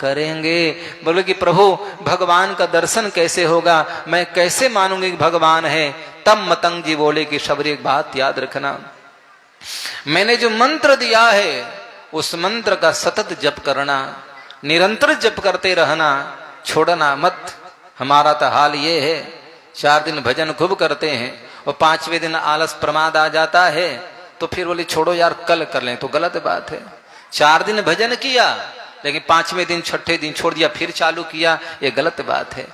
करेंगे। बोले कि प्रभु भगवान का दर्शन कैसे होगा, मैं कैसे मानूंगी कि भगवान है। तब मतंग जी बोले कि शबरी एक बात याद रखना, मैंने जो मंत्र दिया है उस मंत्र का सतत जप करना, निरंतर जप करते रहना, छोड़ना मत। हमारा तो हाल ये है 4 दिन भजन खूब करते हैं और 5वें दिन आलस प्रमाद आ जाता है, तो फिर बोले छोड़ो यार कल कर लें, तो गलत बात है। 4 दिन भजन किया लेकिन 5वें दिन 6ठे दिन छोड़ दिया, फिर चालू किया, ये गलत बात है।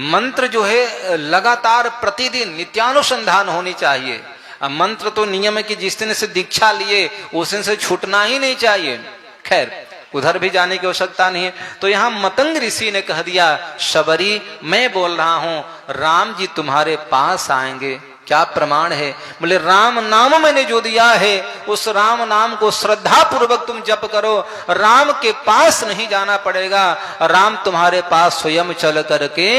मंत्र जो है लगातार प्रतिदिन नित्यानुसंधान होनी चाहिए। अब मंत्र तो नियम है कि जिस दिन से दीक्षा लिए उस दिन से छूटना ही नहीं चाहिए। खैर उधर भी जाने की आवश्यकता नहीं है। तो यहां मतंग ऋषि ने कह दिया, शबरी मैं बोल रहा हूं राम जी तुम्हारे पास आएंगे। क्या प्रमाण है? बोले राम नाम मैंने जो दिया है उस राम नाम को श्रद्धा पूर्वक तुम जप करो, राम के पास नहीं जाना पड़ेगा, राम तुम्हारे पास स्वयं चल करके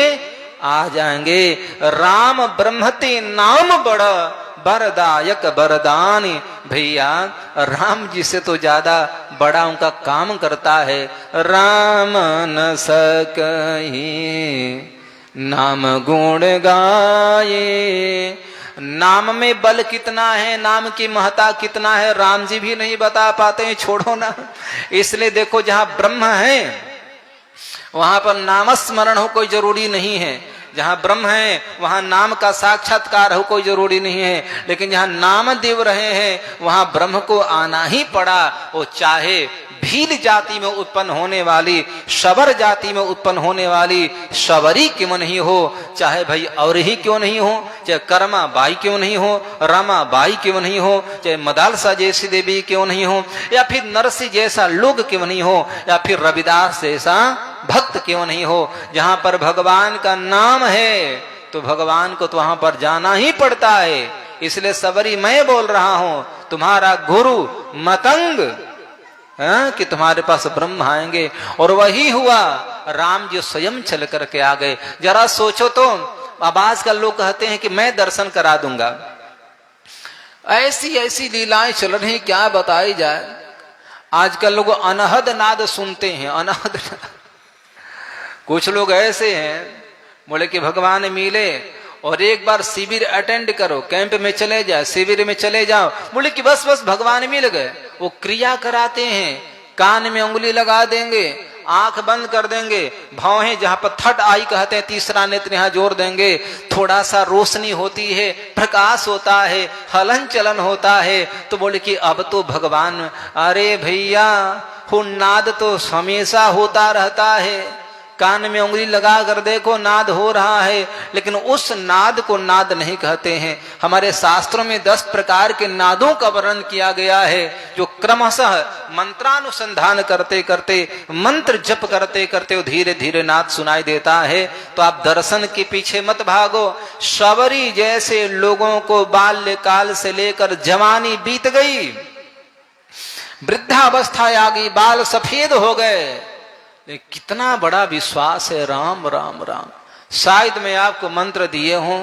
आ जाएंगे। राम ब्रह्मति नाम बड़ वरदायक वरदानी। भैया राम जी से तो ज्यादा बड़ा उनका काम करता है। राम न सकहि नाम गुण गाये। नाम में बल कितना है, नाम की महत्ता कितना है, राम जी भी नहीं बता पाते हैं, छोड़ो ना। इसलिए देखो जहां ब्रह्म है वहां पर नामस्मरण हो कोई जरूरी नहीं है, जहां ब्रह्म है वहां नाम का साक्षात्कार हो कोई जरूरी नहीं है, लेकिन जहां नाम देव रहे हैं वहां ब्रह्म को आना ही पड़ा। वो चाहे भील जाति में उत्पन्न होने वाली, शबर जाति में उत्पन्न होने वाली शबरी क्यों नहीं हो, चाहे भाई और ही क्यों नहीं हो, चाहे कर्मा बाई क्यों नहीं हो, रमा बाई क्यों नहीं हो, चाहे मदालसा जैसी देवी क्यों नहीं हो, या फिर नरसी जैसा लोग क्यों नहीं हो, या फिर रविदास जैसा भक्त क्यों नहीं हो। जहां पर भगवान का नाम है तो भगवान को तो वहां पर जाना ही पड़ता है। इसलिए सबरी मैं बोल रहा हूं, तुम्हारा गुरु मतंग कि तुम्हारे पास ब्रह्म आएंगे। और वही हुआ, राम जी स्वयं चल करके आ गए। जरा सोचो तो, अब आजकल लोग कहते हैं कि मैं दर्शन करा दूंगा, ऐसी ऐसी लीलाएं चल रही, क्या बताई जाए। आजकल लोग अनहद नाद सुनते हैं, अनहद नाद। कुछ लोग ऐसे हैं बोले कि भगवान मिले और एक बार शिविर अटेंड करो, कैंप में चले जाओ, शिविर में चले जाओ, बोले कि बस बस भगवान मिल गए। वो क्रिया कराते हैं, कान में उंगली लगा देंगे, आंख बंद कर देंगे, भौहें जहां पर थर्ड आई कहते हैं, तीसरा नेत्र यहां जोड़ देंगे, थोड़ा सा रोशनी होती है, प्रकाश होता है, हलन चलन होता है, तो बोले कि अब तो भगवान। अरे भैया वो नाद तो हमेशा होता रहता है, कान में उंगली लगा कर देखो नाद हो रहा है, लेकिन उस नाद को नाद नहीं कहते हैं। हमारे शास्त्रों में 10 प्रकार के नादों का वर्णन किया गया है, जो क्रमशः मंत्रानुसंधान करते करते, मंत्र जप करते करते धीरे धीरे नाद सुनाई देता है। तो आप दर्शन के पीछे मत भागो। शबरी जैसे लोगों को बाल्यकाल से लेकर जवानी बीत गई, वृद्धावस्था आ गई, बाल सफेद हो गए, कितना बड़ा विश्वास है, राम राम राम। शायद मैं आपको मंत्र दिए हों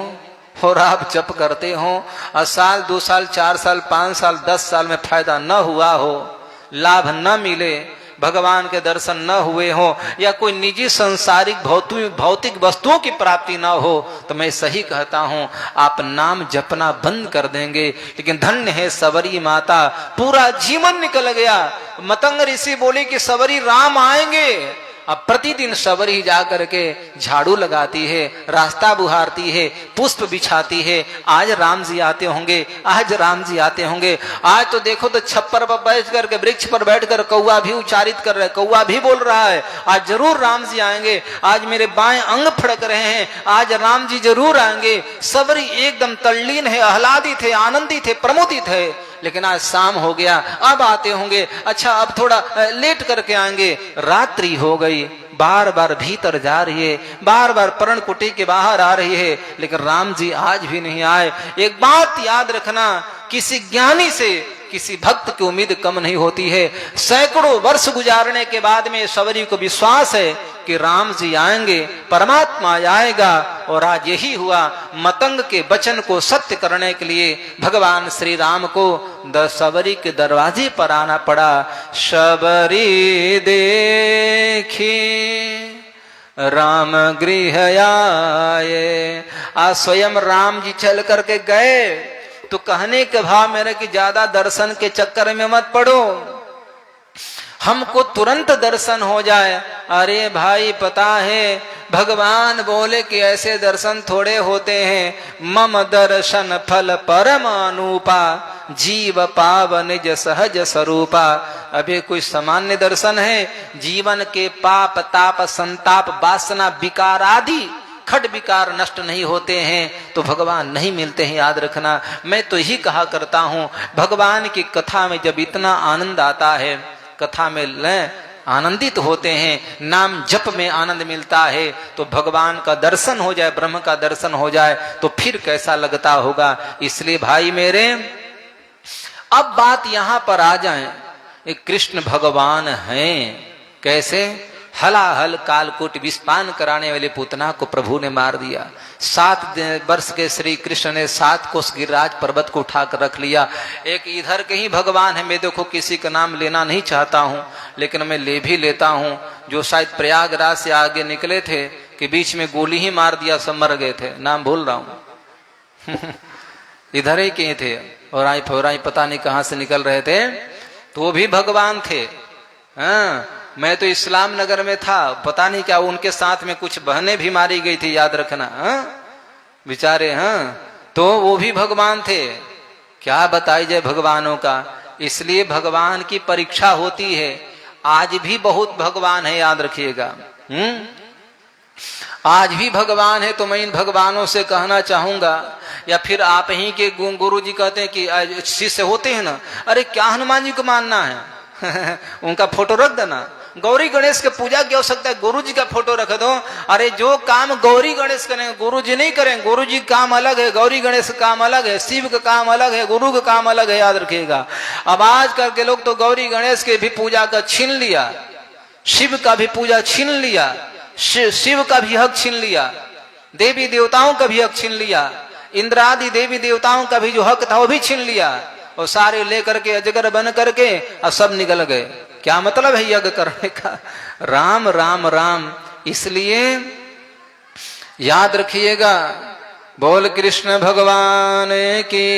और आप जप करते हो, और साल 2 साल 4 साल 5 साल 10 साल में फायदा न हुआ हो, लाभ न मिले, भगवान के दर्शन न हुए हो, या कोई निजी संसारिक भौतिक वस्तुओं की प्राप्ति न हो, तो मैं सही कहता हूं आप नाम जपना बंद कर देंगे। लेकिन धन्य है सबरी माता, पूरा जीवन निकल गया। मतंग ऋषि बोले कि सबरी राम आएंगे। अब प्रतिदिन सबरी जाकर के झाड़ू लगाती है, रास्ता बुहारती है, पुष्प बिछाती है, आज राम जी आते होंगे, आज राम जी आते होंगे। आज तो देखो तो छप्पर पर बैठ करके, वृक्ष पर बैठकर कौवा भी उच्चारित कर रहा है, कौवा भी बोल रहा है आज जरूर राम जी आएंगे, आज मेरे बाएं अंग फड़क रहे हैं, आज राम जी जरूर आएंगे। सबरी एकदम तल्लीन है, आह्लादित है, आनंदित है, प्रमोदित है। लेकिन आज शाम हो गया, अब आते होंगे, अच्छा अब थोड़ा लेट करके आएंगे। रात्रि हो गई, बार बार भीतर जा रही है, बार बार पर्णकुटी के बाहर आ रही है, लेकिन राम जी आज भी नहीं आए। एक बात याद रखना, किसी ज्ञानी से किसी भक्त की उम्मीद कम नहीं होती है। सैकड़ों वर्ष गुजारने के बाद में सबरी को विश्वास है कि राम जी आएंगे, परमात्मा आएगा। और आज यही हुआ, मतंग के वचन को सत्य करने के लिए भगवान श्री राम को सबरी के दरवाजे पर आना पड़ा। सबरी देखी राम गृह आए, आज स्वयं राम जी चल करके गए। तो कहने के भाव मेरे कि ज्यादा दर्शन के चक्कर में मत पड़ो, हमको तुरंत दर्शन हो जाए। अरे भाई पता है भगवान बोले कि ऐसे दर्शन थोड़े होते हैं। मम दर्शन फल परम अनुपा, जीव पाव निज सहज स्वरूपा। अभी कोई सामान्य दर्शन है? जीवन के पाप ताप संताप वासना विकार आदि खट विकार नष्ट नहीं होते हैं तो भगवान नहीं मिलते हैं, याद रखना। मैं तो यही कहा करता हूं, भगवान की कथा में जब इतना आनंद आता है, कथा में आनंदित होते हैं, नाम जप में आनंद मिलता है, तो भगवान का दर्शन हो जाए, ब्रह्म का दर्शन हो जाए तो फिर कैसा लगता होगा। इसलिए भाई मेरे, अब बात यहां पर आ जाए, एक कृष्ण भगवान हैं, कैसे? हलाहल कालकूट विस्पान कराने वाले पूतना को प्रभु ने मार दिया। 7 वर्ष के श्री कृष्ण ने 7 कोस गिरिराज पर्वत को उठाकर रख लिया। एक इधर के ही भगवान है, मैं देखो किसी का नाम लेना नहीं चाहता हूं, लेकिन मैं ले भी लेता हूं, जो शायद प्रयागराज से आगे निकले थे कि बीच में गोली ही मार दिया, सब मर गए थे, नाम भूल रहा हूं इधर ही के थे, और आई पता नहीं कहां से निकल रहे थे, तो वो भी भगवान थे। हाँ, मैं तो इस्लाम नगर में था, पता नहीं क्या उनके साथ में कुछ बहनें भी मारी गई थी, याद रखना। हाँ बेचारे, हाँ तो वो भी भगवान थे। क्या बताई जाए भगवानों का। इसलिए भगवान की परीक्षा होती है। आज भी बहुत भगवान है, याद रखिएगा। आज भी भगवान है। तो मैं इन भगवानों से कहना चाहूंगा, या फिर आप ही के गुरु जी कहते हैं कि शिष्य होते हैं ना, अरे क्या हनुमान जी को मानना है उनका फोटो रख देना। गौरी गणेश के पूजा की आवश्यकता है, गुरु जी का फोटो रख दो। अरे जो काम गौरी गणेश करेंगे गुरु जी नहीं करेंगे, गुरु जी का काम अलग है, गौरी गणेश का काम अलग है, शिव का काम अलग है, गुरु का काम अलग है, याद रखिएगा। अब आज कल के लोग तो गौरी गणेश के भी पूजा का छीन लिया, शिव का भी पूजा छीन लिया, शिव का भी हक छीन लिया, देवी देवताओं का भी हक छीन लिया, इंद्रादि देवी देवताओं का भी जो हक था वो भी छीन लिया, और सारे लेकर के अजगर बन करके और सब निकल गए। क्या मतलब है यज्ञ करने का? राम राम राम। इसलिए याद रखिएगा, बोल कृष्ण भगवान की।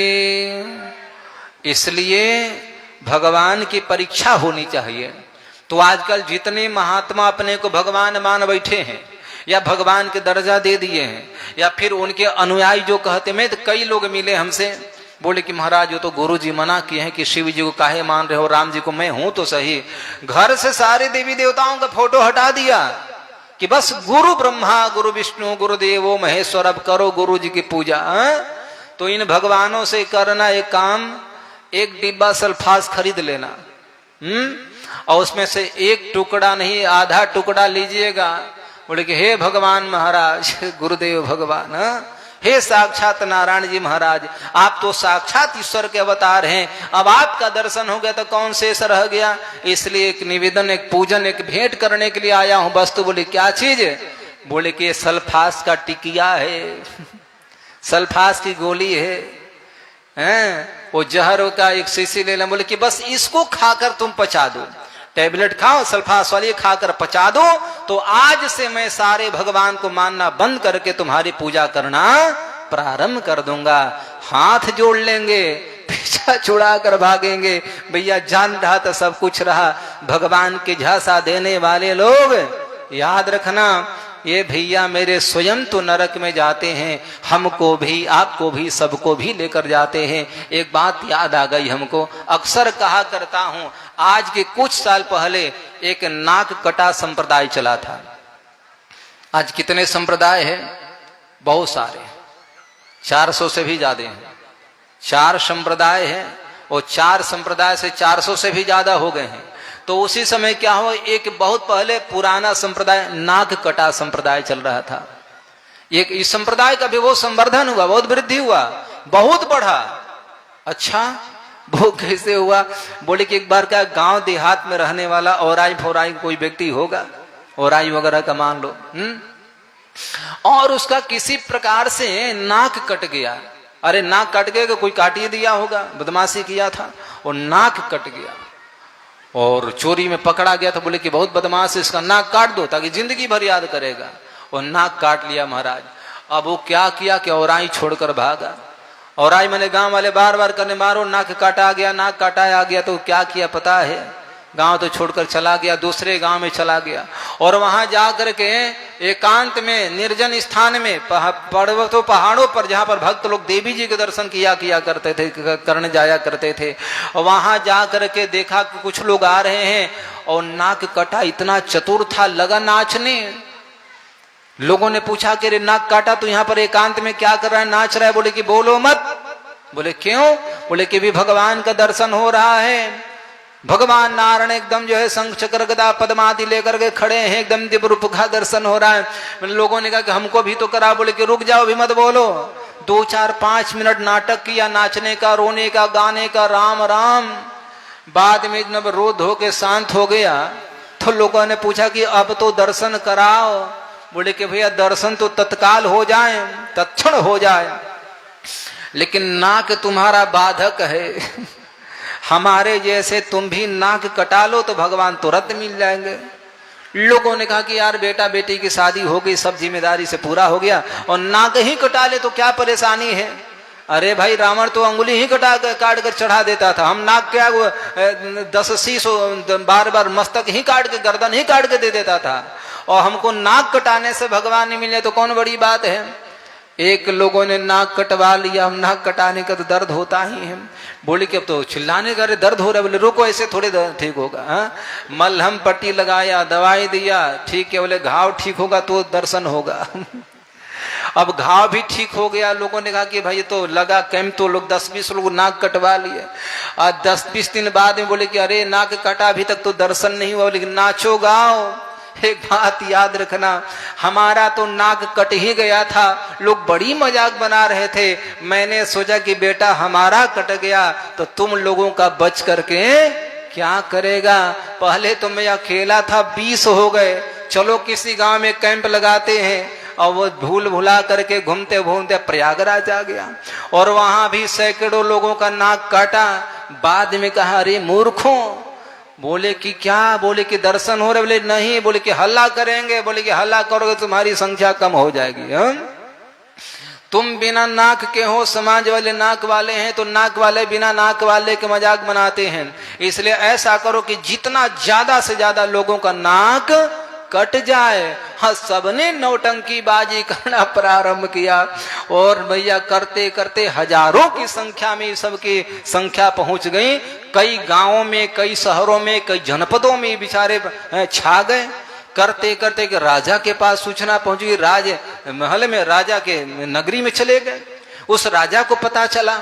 इसलिए भगवान की परीक्षा होनी चाहिए। तो आजकल जितने महात्मा अपने को भगवान मान बैठे हैं, या भगवान के दर्जा दे दिए हैं, या फिर उनके अनुयायी जो कहते हैं, तो कई लोग मिले हमसे, बोले कि महाराज वो तो गुरु जी मना किए हैं कि शिव जी को काहे मान रहे हो, राम जी को। मैं हूं तो सही, घर से सारे देवी देवताओं का फोटो हटा दिया कि बस गुरु ब्रह्मा गुरु विष्णु गुरुदेवो महेश्वर, अब करो गुरु जी की पूजा। तो इन भगवानों से करना एक काम, एक डिब्बा सल्फास खरीद लेना, और उसमें से एक टुकड़ा नहीं आधा टुकड़ा लीजिएगा। बोले कि हे भगवान महाराज, गुरुदेव भगवान, हे साक्षात नारायण जी महाराज, आप तो साक्षात ईश्वर के अवतार हैं, अब आपका दर्शन हो गया तो कौन शेष रह गया। इसलिए एक निवेदन, एक पूजन, एक भेंट करने के लिए आया हूं वस्तु। बोले क्या चीज? बोले कि सल्फास का टिकिया है सल्फास की गोली है, वो जहर का एक शीशी ले लें। बोले कि बस इसको खाकर तुम पचा दो, टेबलेट खाओ सल्फास वाली, खाकर पचा दो, तो आज से मैं सारे भगवान को मानना बंद करके तुम्हारी पूजा करना प्रारंभ कर दूंगा। हाथ जोड़ लेंगे, पीछा छुड़ा कर भागेंगे। भैया जान रहा तो सब कुछ रहा। भगवान की झांसा देने वाले लोग, याद रखना, ये भैया मेरे स्वयं तो नरक में जाते हैं, हमको भी, आपको भी, सबको भी लेकर जाते हैं। एक बात याद आ गई हमको, अक्सर कहा करता हूं, आज के कुछ साल पहले एक नाक कटा संप्रदाय चला था। आज कितने संप्रदाय हैं? बहुत सारे, 400 से भी ज्यादा हैं। 4 संप्रदाय हैं, और 4 संप्रदाय से 400 से भी ज्यादा हो गए हैं। तो उसी समय क्या हुआ, एक बहुत पहले पुराना संप्रदाय नाक कटा संप्रदाय चल रहा था। एक इस संप्रदाय का भी बहुत संवर्धन हुआ, बहुत वृद्धि हुआ, बहुत बढ़ा। अच्छा, वो कैसे हुआ? बोले कि एक बार क्या गांव देहात में रहने वाला औराई फोराई कोई व्यक्ति होगा, औराई वगैरह का मान लो, और उसका किसी प्रकार से नाक कट गया। अरे नाक कट गया कि कोई काट ही दिया होगा, बदमाशी किया था और नाक कट गया और चोरी में पकड़ा गया था। बोले कि बहुत बदमाश, इसका नाक काट दो ताकि जिंदगी भर याद करेगा। और नाक काट लिया महाराज। अब वो क्या किया कि औराई छोड़कर भागा। औराई मैंने गांव वाले बार बार करने, मारो नाक काटा गया, नाक काटा आ गया। तो क्या किया पता है, गांव तो छोड़कर चला गया, दूसरे गांव में चला गया और वहां जाकर के एकांत में निर्जन स्थान में पर्वतों पहाड़ों पर जहां पर भक्त लोग देवी जी के दर्शन किया करते थे, करने जाया करते थे, और वहां जाकर के देखा कि कुछ लोग आ रहे हैं और नाक कटा इतना चतुर था, लगा नाचने। लोगों ने पूछा कि रे नाक काटा तो यहाँ पर एकांत में क्या कर रहा है, नाच रहा है? बोले कि बोलो मत। बोले क्यों? बोले कि भी भगवान का दर्शन हो रहा है। भगवान नारायण एकदम जो है शंख चक्र गदा पद्मादि लेकर के खड़े हैं, एकदम दिव्य रूप का दर्शन हो रहा है। लोगों ने कहा कि हमको भी तो करा। बोले कि रुक जाओ, भी मत बोलो। 2, 4, 5 मिनट नाटक किया, नाचने का, रोने का, गाने का, राम राम। बाद में जब रो धो के शांत हो गया तो लोगों ने पूछा कि अब तो दर्शन कराओ। बोले कि भैया दर्शन तो तत्काल हो जाए, तत्क्षण हो जाए, लेकिन नाक तुम्हारा बाधक है। हमारे जैसे तुम भी नाक कटा लो तो भगवान तुरंत मिल जाएंगे। लोगों ने कहा कि यार बेटा बेटी की शादी हो गई, सब जिम्मेदारी से पूरा हो गया और नाक ही कटा ले तो क्या परेशानी है? अरे भाई रावण तो अंगुली ही काट कर चढ़ा देता था, हम नाक क्या 10 शीश बार बार मस्तक ही काट के, गर्दन ही काट के दे देता था, और हमको नाक कटाने से भगवान नहीं मिले तो कौन बड़ी बात है? एक लोगों ने नाक कटवा लिया, नाक कटाने का तो दर्द होता ही है। बोले कि अब तो चिल्लाने का दर्द हो रहा है। बोले रुको, ऐसे थोड़े ठीक होगा। हाँ, मलहम पट्टी लगाया, दवाई दिया, ठीक है। बोले घाव ठीक होगा तो दर्शन होगा। अब घाव भी ठीक हो गया। लोगों ने कहा कि भाई तो लगा कैंप, तो लोग 10-20 लोग नाक कटवा लिए। और 10-20 दिन बाद में बोले कि अरे नाक कटा, अभी तक तो दर्शन नहीं हुआ। लेकिन नाचो गाओ। एक बात याद रखना, हमारा तो नाक कट ही गया था, लोग बड़ी मजाक बना रहे थे। मैंने सोचा कि बेटा हमारा कट गया तो तुम लोगों का बच करके क्या करेगा? पहले तो मैं अकेला था, 20 हो गए। चलो किसी गांव में कैंप लगाते हैं। और वो भूल भुला करके घूमते घूमते प्रयागराज आ गया और वहां भी सैकड़ों लोगों का नाक काटा। बाद में कहा अरे मूर्खों। बोले कि क्या? बोले कि दर्शन हो रहे। बोले नहीं। बोले कि हल्ला करेंगे। बोले कि हल्ला करोगे तुम्हारी संख्या कम हो जाएगी। तुम बिना नाक के हो, समाज वाले नाक वाले हैं, तो नाक वाले बिना नाक वाले के मजाक बनाते हैं। इसलिए ऐसा करो कि जितना ज्यादा से ज्यादा लोगों का नाक कट जाए। हाँ, सबने नौटंकी बाजी करना प्रारंभ किया और भैया करते करते हजारों की संख्या में सबकी संख्या पहुंच गई। कई गांवों में, कई शहरों में, कई जनपदों में बेचारे छा गए। करते करते कि राजा के पास सूचना पहुंची। राज महल में, राजा के नगरी में चले गए। उस राजा को पता चला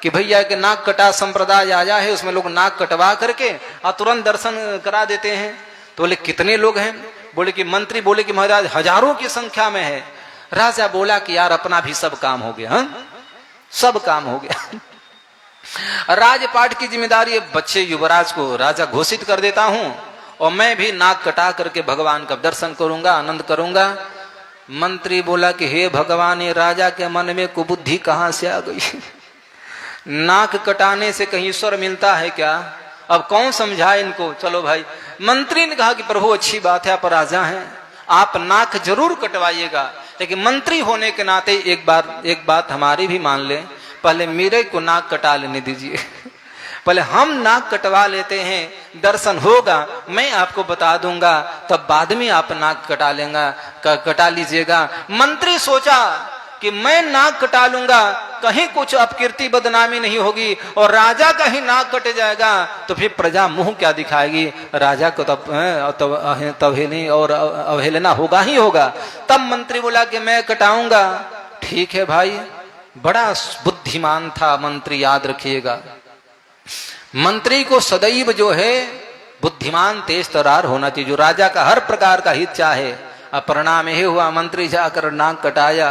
कि भैया के नाक कटा संप्रदाय आया है, उसमें लोग नाक कटवा करके और तुरंत दर्शन करा देते हैं। तो बोले कितने लोग हैं? बोले कि मंत्री बोले कि महाराज हजारों की संख्या में है। राजा बोला कि यार अपना भी सब काम हो गया। सब काम हो गया। राजपाट की जिम्मेदारी बच्चे युवराज को राजा घोषित कर देता हूं और मैं भी नाक कटा करके भगवान का दर्शन करूंगा, आनंद करूंगा। मंत्री बोला कि हे भगवान, ये राजा के मन में कुबुद्धि कहां से आ गई? नाक कटाने से कहीं ईश्वर मिलता है क्या? अब कौन समझाए इनको? चलो भाई, मंत्री ने कहा कि प्रभु अच्छी बात है, आप राजा हैं, आप नाक जरूर कटवाइएगा, लेकिन मंत्री होने के नाते एक बात हमारी भी मान लें। पहले मेरे को नाक कटा लेने दीजिए। पहले हम नाक कटवा लेते हैं, दर्शन होगा, मैं आपको बता दूंगा, तब बाद में आप नाक कटा लीजिएगा। मंत्री सोचा कि मैं नाक कटा लूंगा, कहीं कुछ अपकीर्ति बदनामी नहीं होगी, और राजा का ही नाक कट जाएगा तो फिर प्रजा मुंह क्या दिखाएगी? राजा को तब और अवहेलना होगा ही होगा। तब मंत्री बोला कि मैं कटाऊंगा। ठीक है भाई, बड़ा बुद्धिमान था मंत्री, याद रखिएगा। मंत्री को सदैव जो है बुद्धिमान तेज तरार होना चाहिए, जो राजा का हर प्रकार का हित चाहे। अब परिणाम यही हुआ, मंत्री जाकर नाक कटाया।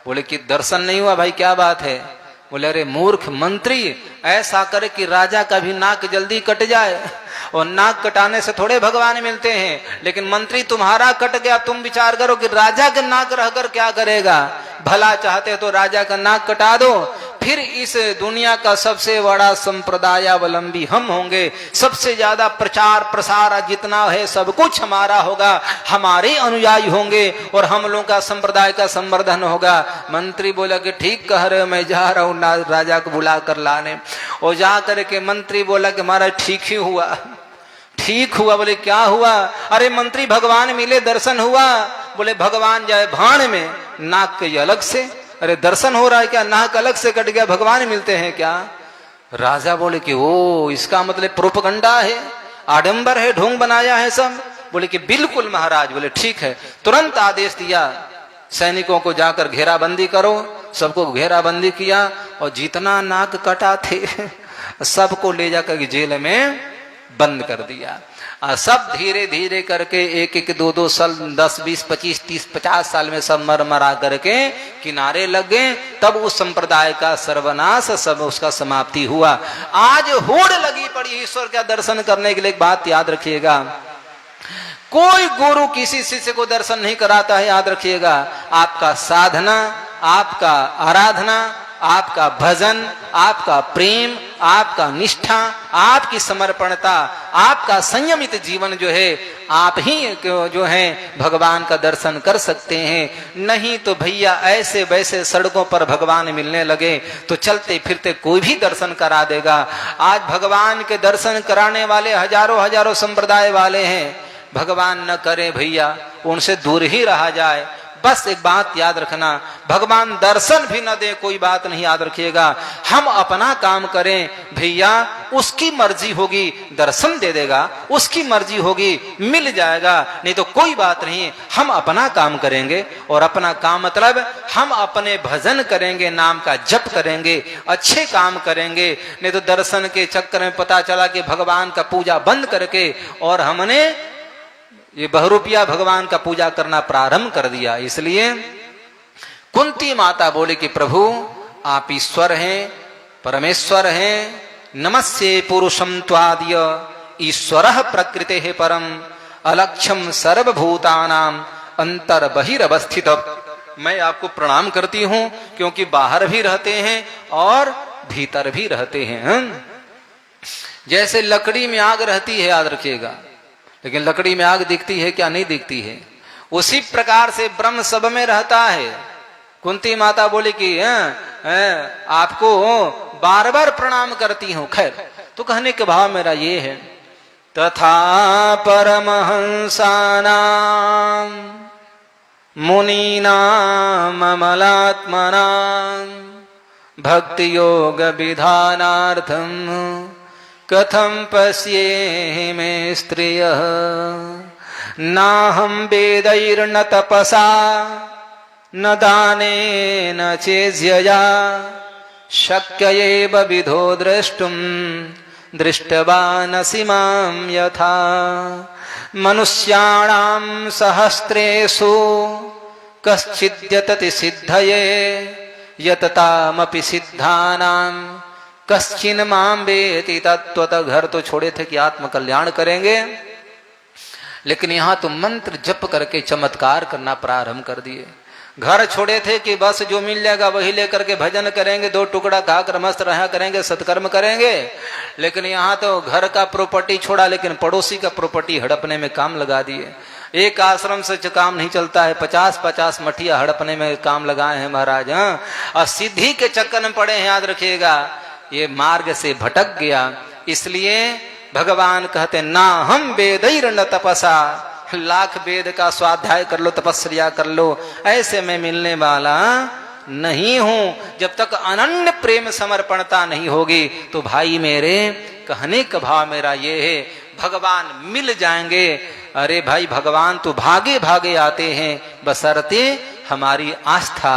बोले कि दर्शन नहीं हुआ भाई, क्या बात है? बोले अरे मूर्ख मंत्री, ऐसा करे कि राजा का भी नाक जल्दी कट जाए, और नाक कटाने से थोड़े भगवान मिलते हैं। लेकिन मंत्री तुम्हारा कट गया, तुम विचार करो कि राजा का नाक रहकर क्या करेगा। भला चाहते तो राजा का नाक कटा दो, फिर इस दुनिया का सबसे बड़ा संप्रदायावलंबी हम होंगे, सबसे ज्यादा प्रचार प्रसार जितना है सब कुछ हमारा होगा, हमारे अनुयायी होंगे और हम लोगों का संप्रदाय का संवर्धन होगा। मंत्री बोला कि ठीक कह रहे हो, मैं जा रहा हूं राजा को बुला कर लाने। और जा करके मंत्री बोला कि हमारा ठीक ही हुआ, ठीक हुआ। बोले क्या हुआ? अरे मंत्री भगवान मिले, दर्शन हुआ। बोले भगवान जाए भाण में, नाक के अलग से। अरे दर्शन हो रहा है क्या? नाक अलग से कट गया, भगवान मिलते हैं क्या? राजा बोले कि ओ, इसका मतलब प्रोपगंडा है, आडंबर है, ढोंग बनाया है सब। बोले कि बिल्कुल महाराज। बोले ठीक है। तुरंत आदेश दिया सैनिकों को जाकर घेराबंदी करो। सबको घेराबंदी किया और जितना नाक कटा थे सबको ले जाकर जेल में बंद कर दिया। सब धीरे धीरे करके एक एक दो दो साल, 10 20 25 30 50 साल में सब मर मरा करके किनारे लग गए। तब उस संप्रदाय का सर्वनाश, सब उसका समाप्ति हुआ। आज होड़ लगी पड़ी ईश्वर का दर्शन करने के लिए। एक बात याद रखिएगा, कोई गुरु किसी शिष्य को दर्शन नहीं कराता है। याद रखिएगा, आपका साधना, आपका आराधना, आपका भजन, आपका प्रेम, आपका निष्ठा, आपकी समर्पणता, आपका संयमित जीवन जो है, आप ही जो है भगवान का दर्शन कर सकते हैं। नहीं तो भैया ऐसे वैसे सड़कों पर भगवान मिलने लगे तो चलते फिरते कोई भी दर्शन करा देगा। आज भगवान के दर्शन कराने वाले हजारों हजारों संप्रदाय वाले हैं। भगवान न करे भैया, उनसे दूर ही रहा जाए। बस एक बात याद रखना, भगवान दर्शन भी न दे कोई बात नहीं, याद रखिएगा। हम अपना काम करें भैया, उसकी मर्जी होगी दर्शन दे देगा, उसकी मर्जी होगी मिल जाएगा, नहीं तो कोई बात नहीं। हम अपना काम करेंगे, और अपना काम मतलब हम अपने भजन करेंगे, नाम का जप करेंगे, अच्छे काम करेंगे। नहीं तो दर्शन के चक्कर में पता चला कि भगवान का पूजा बंद करके और हमने ये बहुरूपिया भगवान का पूजा करना प्रारंभ कर दिया। इसलिए कुंती माता बोले कि प्रभु आप ईश्वर हैं, परमेश्वर हैं। नमस्ये पुरुषम त्वाद्य ईश्वरः प्रकृतेः परम अलक्ष्यम सर्वभूतानां अंतर बहिरवस्थित। मैं आपको प्रणाम करती हूं क्योंकि बाहर भी रहते हैं और भीतर भी रहते हैं। जैसे लकड़ी में आग रहती है, याद रखिएगा, लेकिन लकड़ी में आग दिखती है क्या? नहीं दिखती है। उसी प्रकार से ब्रह्म सब में रहता है। कुंती माता बोली कि आपको बार बार प्रणाम करती हूं। खैर, तो कहने के भाव मेरा ये है, तथा परमहंसानां मुनीनां अमलात्मनां भक्ति योग विधानार्थं कथम पश्ये मे स्त्रियः नाहं वेदैर्न तपसा न दानेन चेज्यया शक्य एव विधो द्रष्टुं दृष्टवानसि मां यथा मनुष्याणां सहस्रेषु कश्चिद्यतति सिद्धये यततामपि सिद्धानां कश्चिन माम वेति तत्वतः। घर तो छोड़े थे कि आत्म कल्याण करेंगे, लेकिन यहां तो मंत्र जप करके चमत्कार करना प्रारंभ कर दिए। घर छोड़े थे कि बस जो मिल जाएगा वही लेकर के भजन करेंगे, 2 टुकड़ा खाकर मस्त रहा करेंगे, सत्कर्म करेंगे। लेकिन यहाँ तो घर का प्रॉपर्टी छोड़ा, लेकिन पड़ोसी का प्रॉपर्टी हड़पने में काम लगा दिए। एक आश्रम से काम नहीं चलता है, 50-50 मठिया हड़पने में काम लगाए हैं महाराज। और सिद्धि के चक्कर में पड़े हैं, याद रखिएगा। ये मार्ग से भटक गया। इसलिए भगवान कहते ना हम वेदैर न तपसा, लाख वेद का स्वाध्याय कर लो, तपस्या कर लो, ऐसे में मिलने वाला नहीं हूं। जब तक अनन्य प्रेम समर्पणता नहीं होगी तो भाई मेरे, कहने का भाव मेरा ये है, भगवान मिल जाएंगे। अरे भाई, भगवान तो भागे भागे आते हैं, बशर्ते हमारी आस्था,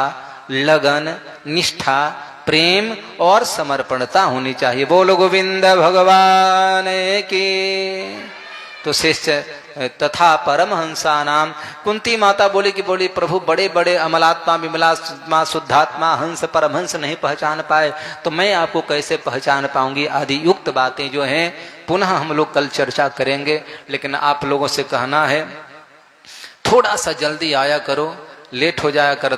लगन, निष्ठा, प्रेम और समर्पणता होनी चाहिए। बोलो गोविंद भगवान की। तो शिष्य तथा परमहंसा नाम, कुंती माता बोली कि बोली प्रभु बड़े बड़े अमलात्मा विमलात्मा शुद्धात्मा हंस परमहंस नहीं पहचान पाए, तो मैं आपको कैसे पहचान पाऊंगी। आदि युक्त बातें जो हैं पुनः हम लोग कल चर्चा करेंगे। लेकिन आप लोगों से कहना है थोड़ा सा जल्दी आया करो, लेट हो जाया कर